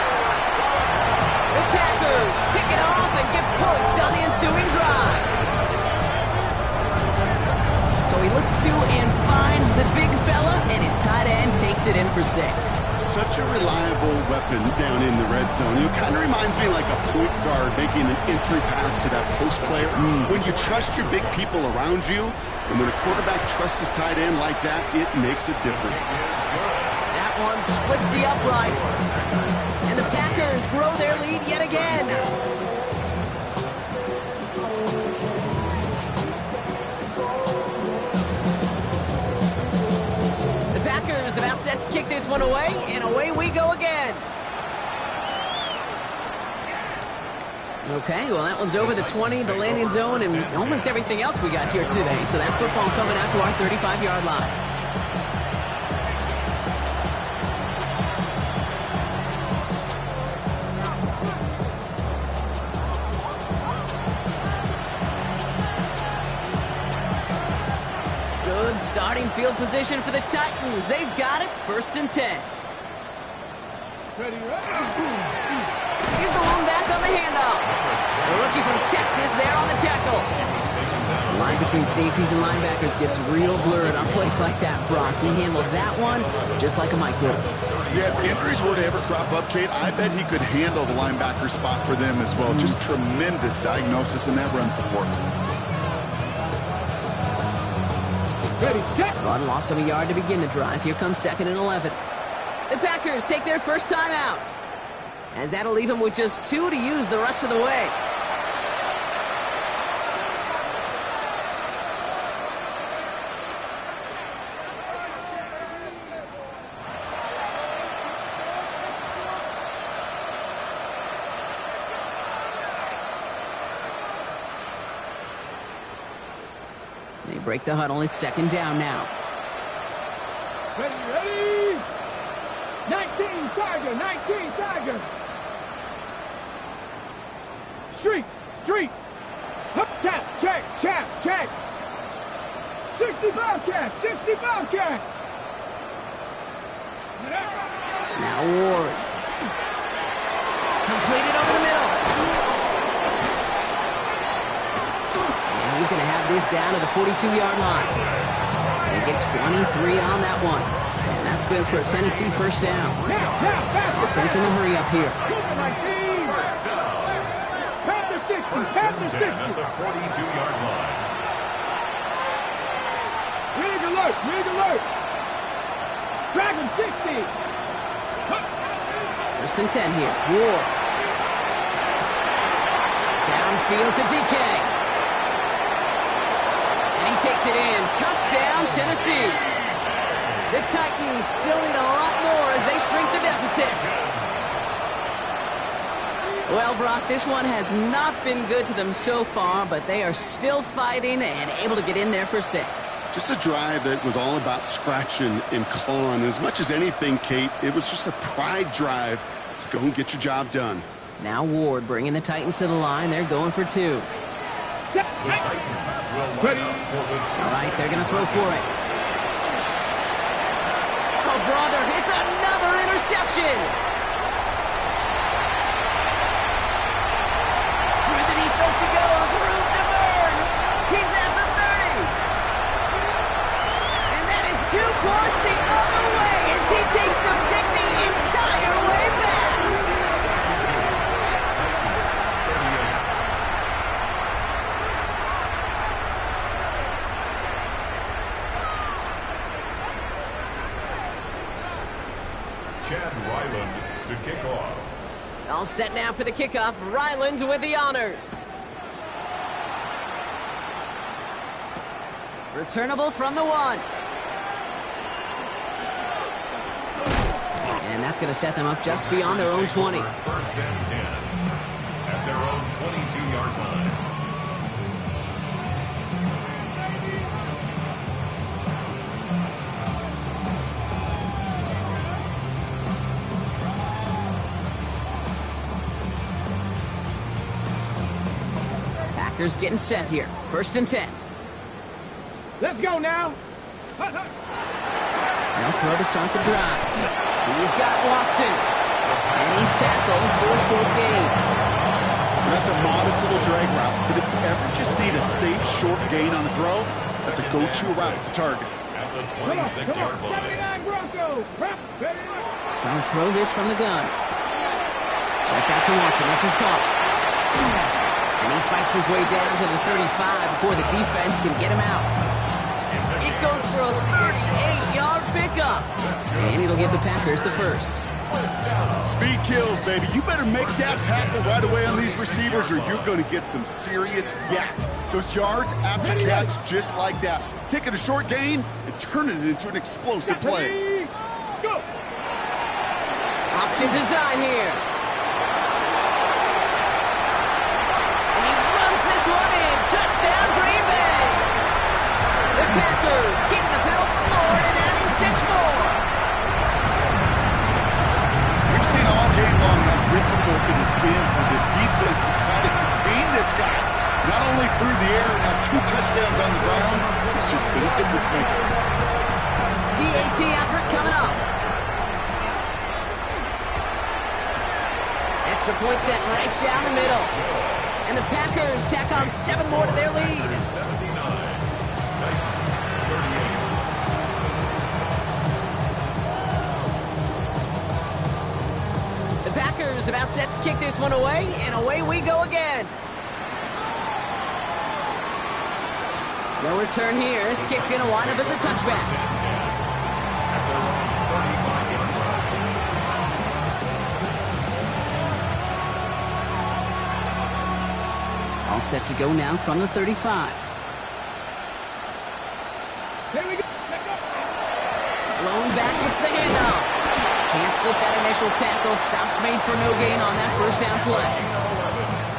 The Packers pick it off and get points on the ensuing drive. So he looks to and finds the big fella, and his tight end takes it in for 6. Such a reliable weapon down in the red zone. It kind of reminds me like a point guard making an entry pass to that post player. When you trust your big people around you, and when a quarterback trusts his tight end like that, it makes a difference. That one splits the uprights. And the Packers grow their lead yet again. The Packers about set to kick this one away, and away we go again. Okay, well, that one's over the 20, the landing zone, and almost everything else we got here today. So that football coming out to our 35-yard line. Good starting field position for the Titans. They've got it, first and 10. Here's the one back on the handoff. The rookie from Texas there on the tackle. The line between safeties and linebackers gets real blurred on plays like that, Brock. He handled that one just like a Mike would. Yeah, if injuries were to ever crop up, Kate, I bet he could handle the linebacker spot for them as well. Just tremendous diagnosis in that run support. Run loss of a yard to begin the drive. Here comes second and 11. The Packers take their first time out, as that'll leave them with just 2 to use the rest of the way. They break the huddle. It's second down now. Ready, ready! 19 Tiger, 19 Tiger! Street, street! Up, tap, check, check! 60 Bobcat, 60 Bobcat! Now Ward. Completed over the middle. And he's going to have this down to the 42-yard line. They get 23 on that one. And that's good for a Tennessee first down. Offense in a hurry up here. First down. First and 10 at the 42-yard line. Rig alert, rig alert! Dragon 60! First and 10 here. Ward. Downfield to DK. And he takes it in. Touchdown, Tennessee. The Titans still need a lot more as they shrink the deficit. Well, Brock, this one has not been good to them so far, but they are still fighting and able to get in there for 6. Just a drive that was all about scratching and clawing. As much as anything, Kate, it was just a pride drive to go and get your job done. Now Ward bringing the Titans to the line. They're going for 2. The Titans will line up for the All right, they're going to throw for it. Oh, brother, it's another interception. Through the defense he goes. Room to burn. He's at the 30. And that is 2 points the other way as he takes the pick the entire way back. Chad Ryland to kick off. All set now for the kickoff. Ryland with the honors. Returnable from the 1. And that's going to set them up just beyond their own 20. First and 10 at their own 22-yard line. Packers getting set here. First and 10. Let's go now! They'll throw to start the drive. He's got Watson. And he's tackled for a short gain. That's a modest little drag route. But if you ever just need a safe, short gain on the throw, that's a go-to route to target. At the 26-yard line. 79 Broncos! Trying to throw this from the gun. Back out to Watson. This is caught. And he fights his way down to the 35 before the defense can get him out. It goes for a 38-yard pickup. And it'll give the Packers the first. Speed kills, baby. You better make that tackle right away on these receivers or you're going to get some serious yak. Those yards after catch just like that. Taking a short gain and turning it into an explosive play. Go! Option design here. And he runs this one in. Touchdown, Green Bay. The Packers keeping the pedal forward and adding 6 more. We've seen all game long how difficult it has been for this defense to try to contain this guy. Not only through the air, now 2 touchdowns on the ground. It's just been a difference maker. PAT effort coming up. Extra point set right down the middle. And the Packers tack on 7 more to their lead. 79. Titans 38. The Packers about set to kick this one away, and away we go again. No return here. This kick's going to wind up as a touchback. At their own 35-yard line. All set to go now from the 35. Here we go! Blown back, gets the handoff. Can't slip that initial tackle. Stops made for no gain on that first down play.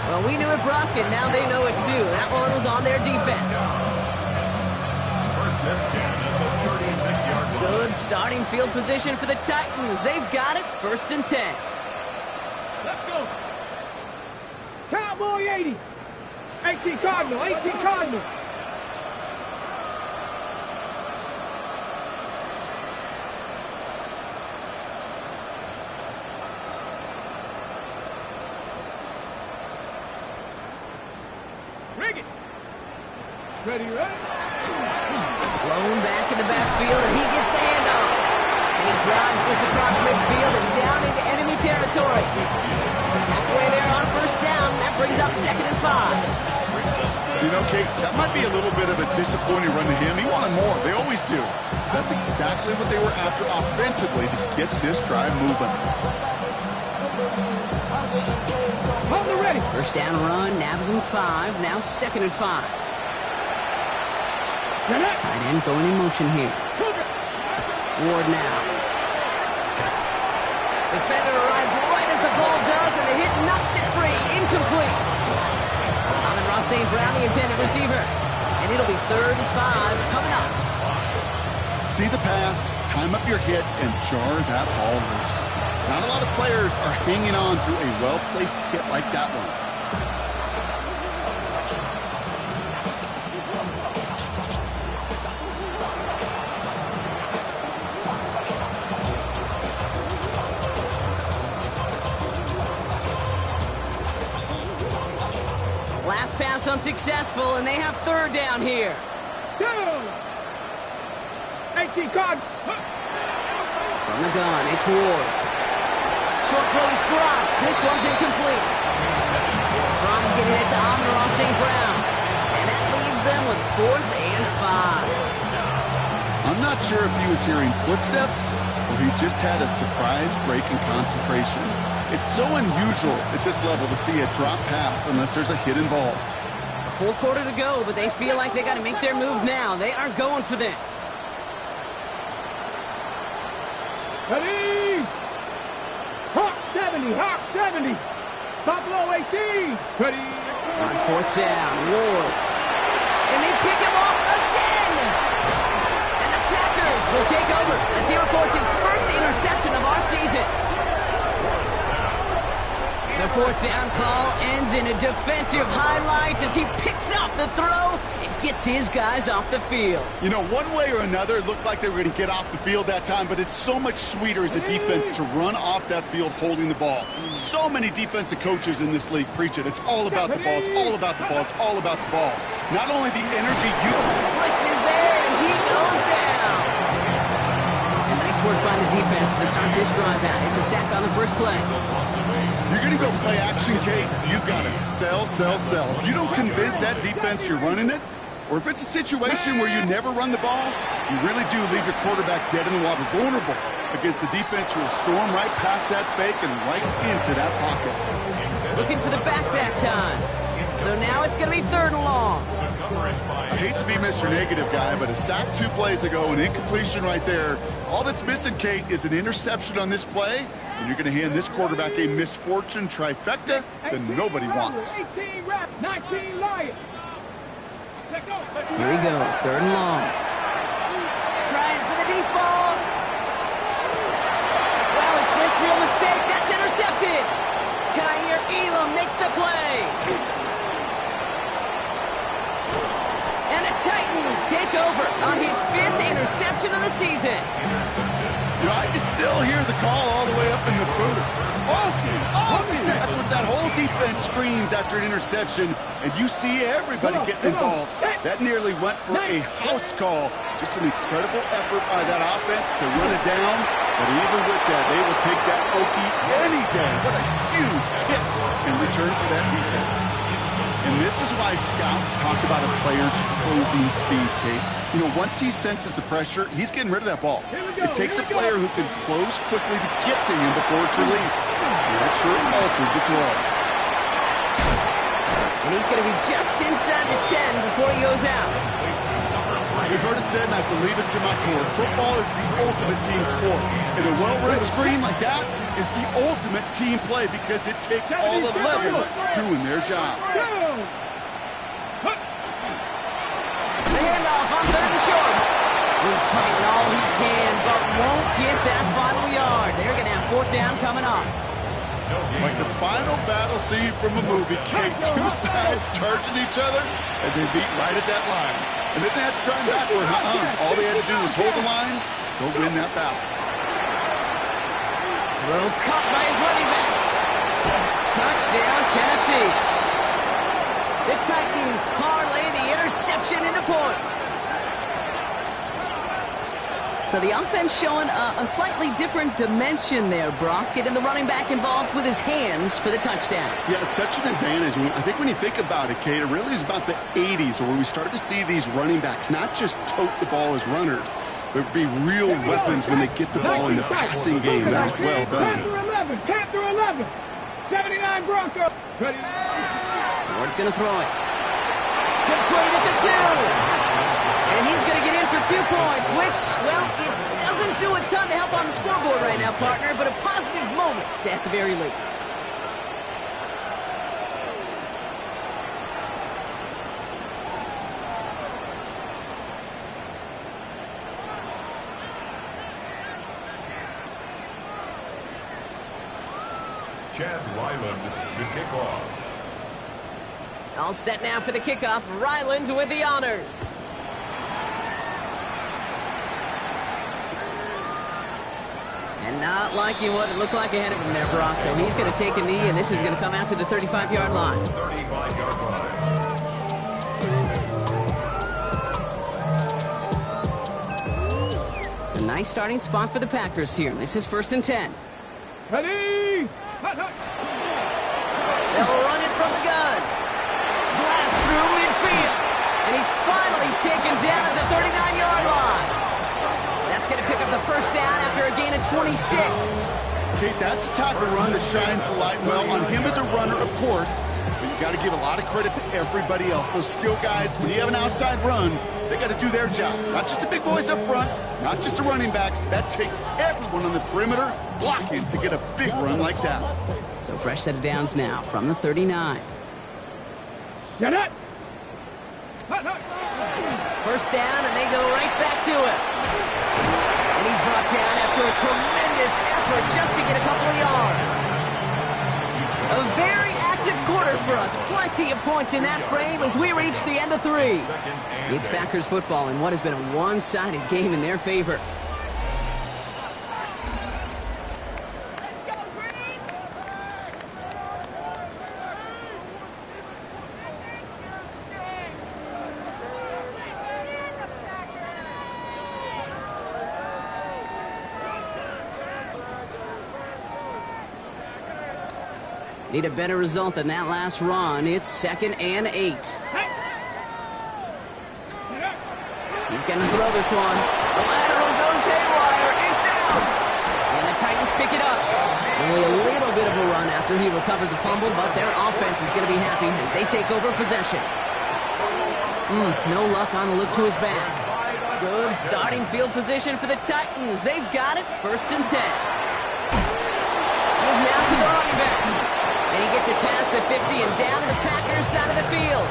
Well, we knew it, Brock, and now they know it too. That one was on their defense. starting field position for the Titans. They've got it, 1st and 10. Let's go. Cowboy 80. 18 Cardinal, 18 Cardinal. Rig it. Ready, ready. Blown back in the backfield, and he gets the handoff. And he drives this across midfield and down into enemy territory. Halfway there on 1st down. That brings up 2nd and 5. You know, Kate, that might be a little bit of a disappointing run to him. He wanted more. They always do. That's exactly what they were after offensively to get this drive moving. Hold the ready. 1st down run, nabs him 5. Now 2nd and 5. Tight end going in motion here. Ward now. Defender arrives right as the ball does, and the hit knocks it free. Incomplete. St. Brown, the intended receiver. And it'll be 3rd and 5 coming up. See the pass, time up your hit, and jar that ball loose. Not a lot of players are hanging on to a well-placed hit like that one. Last pass unsuccessful, and they have 3rd down here. 18 cards. From the gun, it's Ward. Short throw is dropped. This one's incomplete. Trying to get it to Amon St. Brown. And that leaves them with 4th and 5. I'm not sure if he was hearing footsteps or he just had a surprise break in concentration. It's so unusual at this level to see a drop pass unless there's a hit involved. A full quarter to go, but they feel like they got to make their move now. They are going for this. Ready. Hawk 70, Hawk 70. Buffalo 18. Ready. On 4th down, Ward. And they pick him off again. And the Packers will take over as he records his 1st interception of our season. The 4th down call ends in a defensive highlight as he picks up the throw and gets his guys off the field. You know, one way or another, it looked like they were going to get off the field that time, but it's so much sweeter as a defense to run off that field holding the ball. So many defensive coaches in this league preach it. It's all about the ball. It's all about the ball. It's all about the ball. Not only the energy you... Blitz is there, and he goes down. And nice work by the defense to start this drive out. It's a sack on the first play. You're going to go play action, Kate. You've got to sell, sell, sell. If you don't convince that defense you're running it, or if it's a situation where you never run the ball, you really do leave your quarterback dead in the water, vulnerable against a defense who will storm right past that fake and right into that pocket. Looking for the back time. So now it's going to be 3rd and long. I hate to be Mr. Negative guy, but a sack 2 plays ago, an incompletion right there. All that's missing, Kate, is an interception on this play, and you're going to hand this quarterback a misfortune trifecta that nobody wants. 18 rep, 19 Lions. Here he goes, 3rd and long. Trying for the deep ball. Wow, his first real mistake. That's intercepted. Kyer Elam makes the play. And the Titans take over on his 5th interception of the season. You know, I can still hear the call all the way up in the booth. That's what that whole defense screams after an interception, and you see everybody getting involved. That nearly went for a house call. Just an incredible effort by that offense to run it down, but even with that, they will take that Okie any day. What a huge hit in return for that defense. And this is why scouts talk about a player's closing speed, Kate. You know, once he senses the pressure, he's getting rid of that ball. It takes a player who can close quickly to get to him before it's released. And that sure altered the throw. And he's going to be just inside the 10 before he goes out. We've heard it said, and I believe it to my core, football is the ultimate team sport. And a well-run screen like that is the ultimate team play because it takes all 11 doing their job. The handoff on 3rd and short. He's fighting all he can, but won't get that final yard. They're going to have fourth down coming up. Like the final battle scene from a movie, Kate. Two sides charging each other, and they beat right at that line. And they didn't have to turn backward. All they had to do was hold the line to go win that battle. Throw caught by his running back. Touchdown, Tennessee. The Titans parlay the interception into points. So the offense showing a slightly different dimension there, Brock. Getting the running back involved with his hands for the touchdown. Yeah, it's such an advantage. I think when you think about it, Kate, it really is about the 80s where we start to see these running backs not just tote the ball as runners, but be real weapons when they get the ball in the passing game. That's well done. 10 through 11. 79 Broncos. Ward's going to throw it. Complete at the 2. And he's going to get in for 2 points, which, well, it doesn't do a ton to help on the scoreboard right now, partner, but a positive moment at the very least. Chad Ryland to kick off. All set now for the kickoff. Ryland with the honors. And not liking what it looked like ahead of him there, Brock. So he's going to take a knee, and this is going to come out to the 35-yard line. 35-yard line. A nice starting spot for the Packers here. This is 1st and 10. Ready? They'll run it from the gun. Blast through midfield. And he's finally taken down at the 39-yard line. That's going to pick up the first down after a gain of 26. Kate, that's a type of run that shines the light well on him as a runner, of course. But you got to give a lot of credit to everybody else. Those skill guys, when you have an outside run, they got to do their job. Not just the big boys up front, not just the running backs. That takes everyone on the perimeter blocking to get a big run like that. So fresh set of downs now from the 39. Get it. First down, and they go right back to it. And he's brought down after a tremendous effort just to get a couple of yards. A very active quarter for us. Plenty of points in that frame as we reach the end of 3. It's Packers football in what has been a one-sided game in their favor. Need a better result than that last run. It's 2nd and 8. He's going to throw this one. The lateral goes haywire. It's out. And the Titans pick it up. Only a little bit of a run after he recovered the fumble, but their offense is going to be happy as they take over possession. No luck on the look to his back. Good starting field position for the Titans. They've got it. 1st and 10. Give now to the running back. And he gets it past the 50 and down to the Packers side of the field.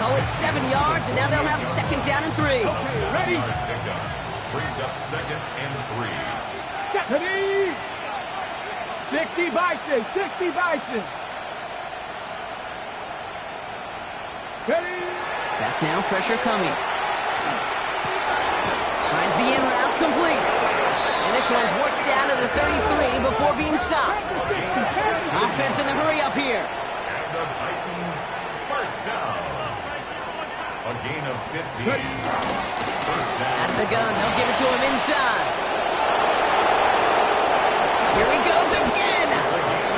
Oh, it's 7 yards, and now they'll have 2nd down and 3. Ready? Brings up 2nd and 3. Ready? 60 Bison. 60 Bison. Ready? Back now, pressure coming. Finds the in route complete. And this one's worked down to the 33 before being stopped. Offense in the hurry up here. And the Titans, first down. A gain of 15. First down. Out of the gun, they'll give it to him inside. Here he goes again.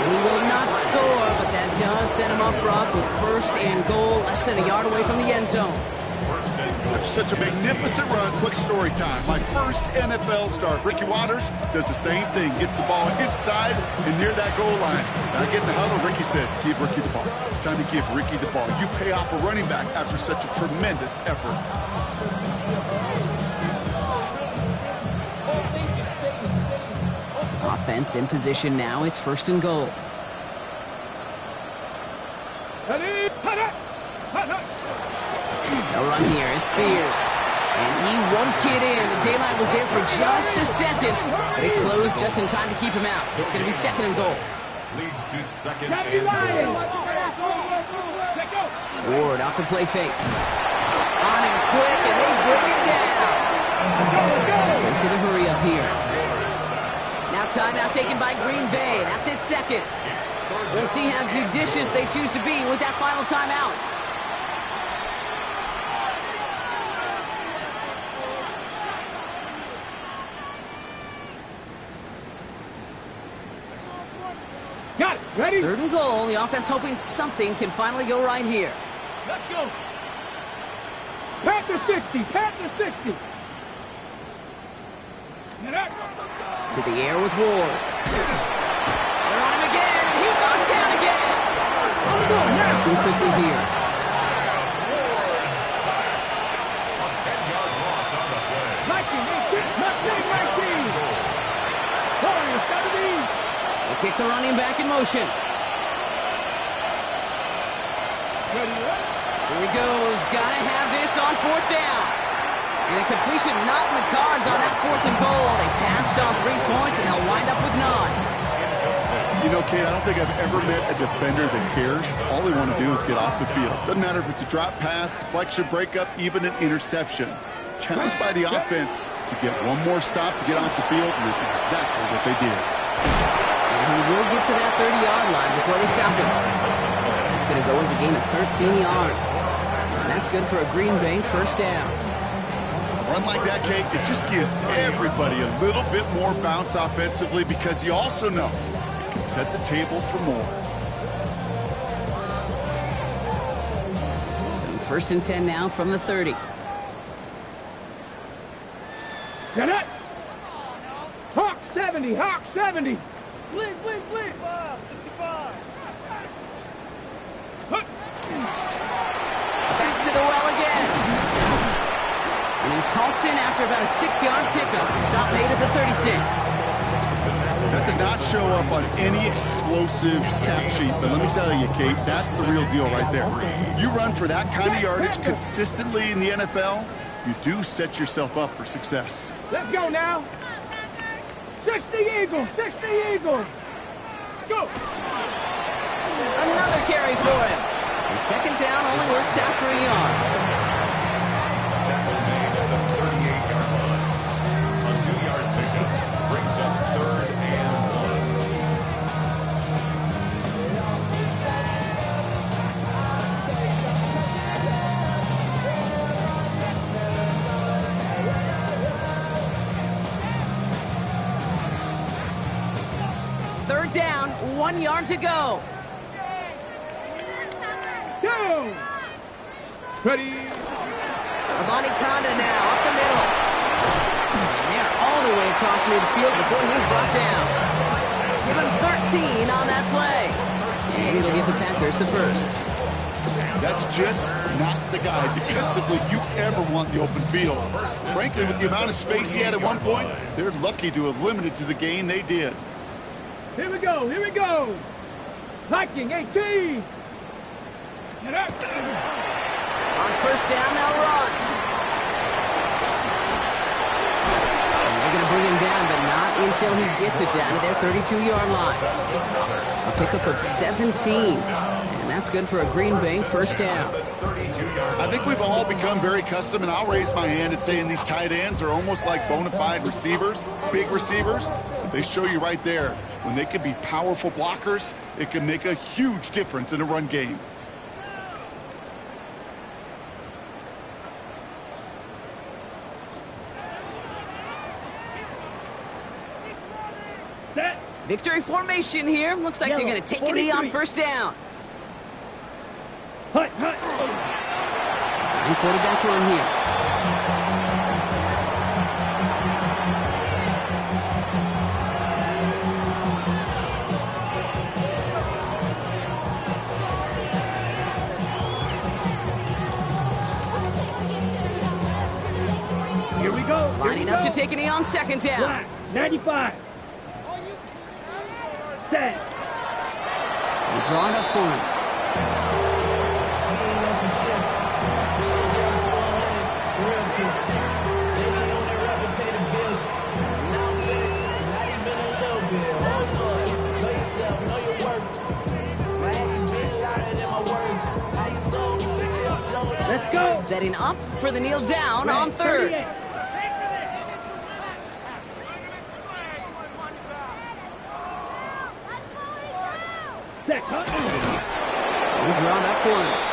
He will not score, but that does set him up, Brock, with 1st and goal, less than a yard away from the end zone. Such a magnificent run. Quick story time. My first NFL start. Ricky Watters does the same thing. Gets the ball inside and near that goal line. Now get in the huddle. Ricky says, give Ricky the ball. Time to give Ricky the ball. You pay off a running back after such a tremendous effort. Offense in position now. It's 1st and goal. Ready? They'll run here. It's Spears. And he won't get in. The daylight was there for just a second, but it closed just in time to keep him out. So it's going to be 2nd and goal. Leads to 2nd and Lions. goal. Ward off the play fake. On him quick, and they bring it down. Goes to the hurry up here. Now timeout taken by Green Bay. That's it, 2nd. We'll see how judicious they choose to be with that final timeout. Got it. Ready? 3rd and goal. The offense hoping something can finally go right here. Let's go. Panther 60. Panther 60. Get up. To the air with Ward. They're on him again, and he goes down again. Working quickly here. Ward sacked. A 10-yard loss on the play. 19. Warriors 70. They kick the running back in motion. Here he goes. Gotta have this on 4th down. And a completion not in the cards on that 4th and goal. They passed on 3 points, and they'll wind up with none. You know, Kate, I don't think I've ever met a defender that cares. All they want to do is get off the field. Doesn't matter if it's a drop pass, deflection, breakup, even an interception. Challenged by the offense to get one more stop to get off the field, and it's exactly what they did. And he will get to that 30-yard line before they stop him. It's going to go as a gain of 13 yards. And that's good for a Green Bay 1st down. Run like that, Kate, it just gives everybody a little bit more bounce offensively because you also know it can set the table for more. So 1st and 10 now from the 30. Get it. Hawk 70. Hawk 70. Blitz. 65. Back to the well again. And he's halted after about a 6-yard pickup. Stop made at the 36. That does not show up on any explosive stat sheet, but let me tell you, Kate, that's the real deal right there. You run for that kind of yardage consistently in the NFL, you do set yourself up for success. Let's go now. 60 Eagles. 60 Eagles. Let's go. Another carry for him. And 2nd down only works out for a yard. Tackle made at the 38-yard line. A 2-yard pickup brings up 3rd and 3rd down, 1 yard to go. Go. Ready. Amani Conda now up the middle. And they're all the way across midfield before he's brought down. Give him 13 on that play. And it'll give the Packers the 1st. That's just not the guy defensively you ever want in the open field. Frankly, with the amount of space he had at one point, they're lucky to have limited to the gain they did. Here we go. Here we go. Viking 18. Get up. On 1st down, they'll run. And they're going to bring him down, but not until he gets it down to their 32-yard line. A pickup of 17. And that's good for a Green Bay 1st down. I think we've all become very accustomed, and I'll raise my hand at saying these tight ends are almost like bona fide receivers, big receivers. But they show you right there, when they can be powerful blockers, it can make a huge difference in a run game. Set. Victory formation here. Looks like they're going to take a knee on 1st down. Hut. Sign quarterback run here. Here we go. Lining up to take a knee on 2nd down. Black 95. Set. They draw it up for him. Let's go. Setting up for the kneel down on third. 38. Second. He's around that corner.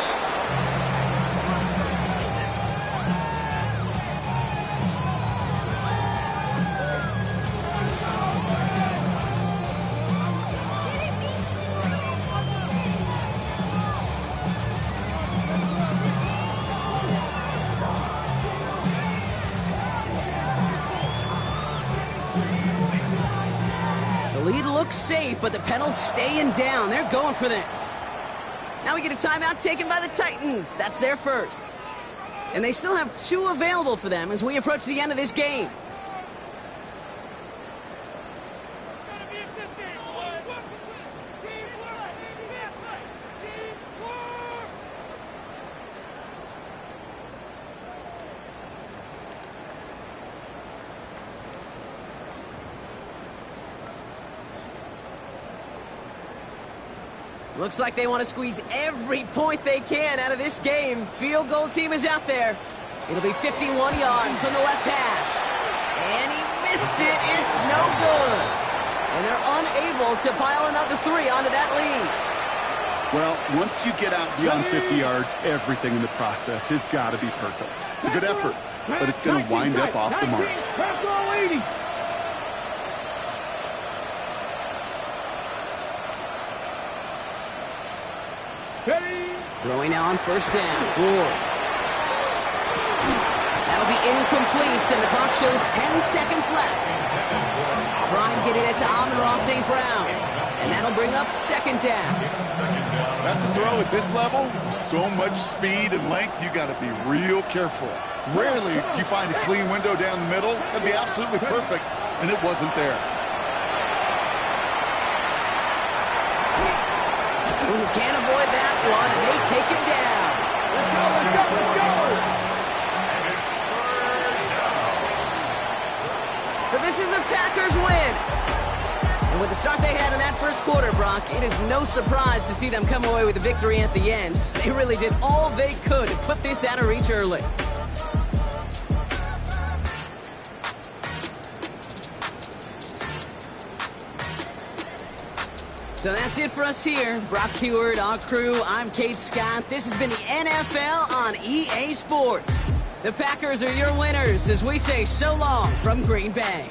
The lead looks safe, but the pedal's staying down. They're going for this. Now we get a timeout taken by the Titans. That's their first. And they still have 2 available for them as we approach the end of this game. Looks like they want to squeeze every point they can out of this game. Field goal team is out there. It'll be 51 yards from the left hash. And he missed it. It's no good. And they're unable to pile another 3 onto that lead. Well, once you get out beyond 50 yards, everything in the process has got to be perfect. It's a good effort, but it's going to wind up off the mark. Press all 80. Throwing now on first down. Ward. That'll be incomplete, and the clock shows 10 seconds left. Trying getting it to Amon-Ra St. Brown. And that'll bring up second down. That's a throw at this level. So much speed and length, you got to be real careful. Rarely do you find a clean window down the middle. That'd be absolutely perfect, and it wasn't there. Ooh, can't avoid that one, and they take him down. Let's go. So this is a Packers win. And with the start they had in that first quarter, Brock, it is no surprise to see them come away with a victory at the end. They really did all they could to put this out of reach early. So that's it for us here. Brock Heward, our crew, I'm Kate Scott. This has been the NFL on EA Sports. The Packers are your winners as we say so long from Green Bay.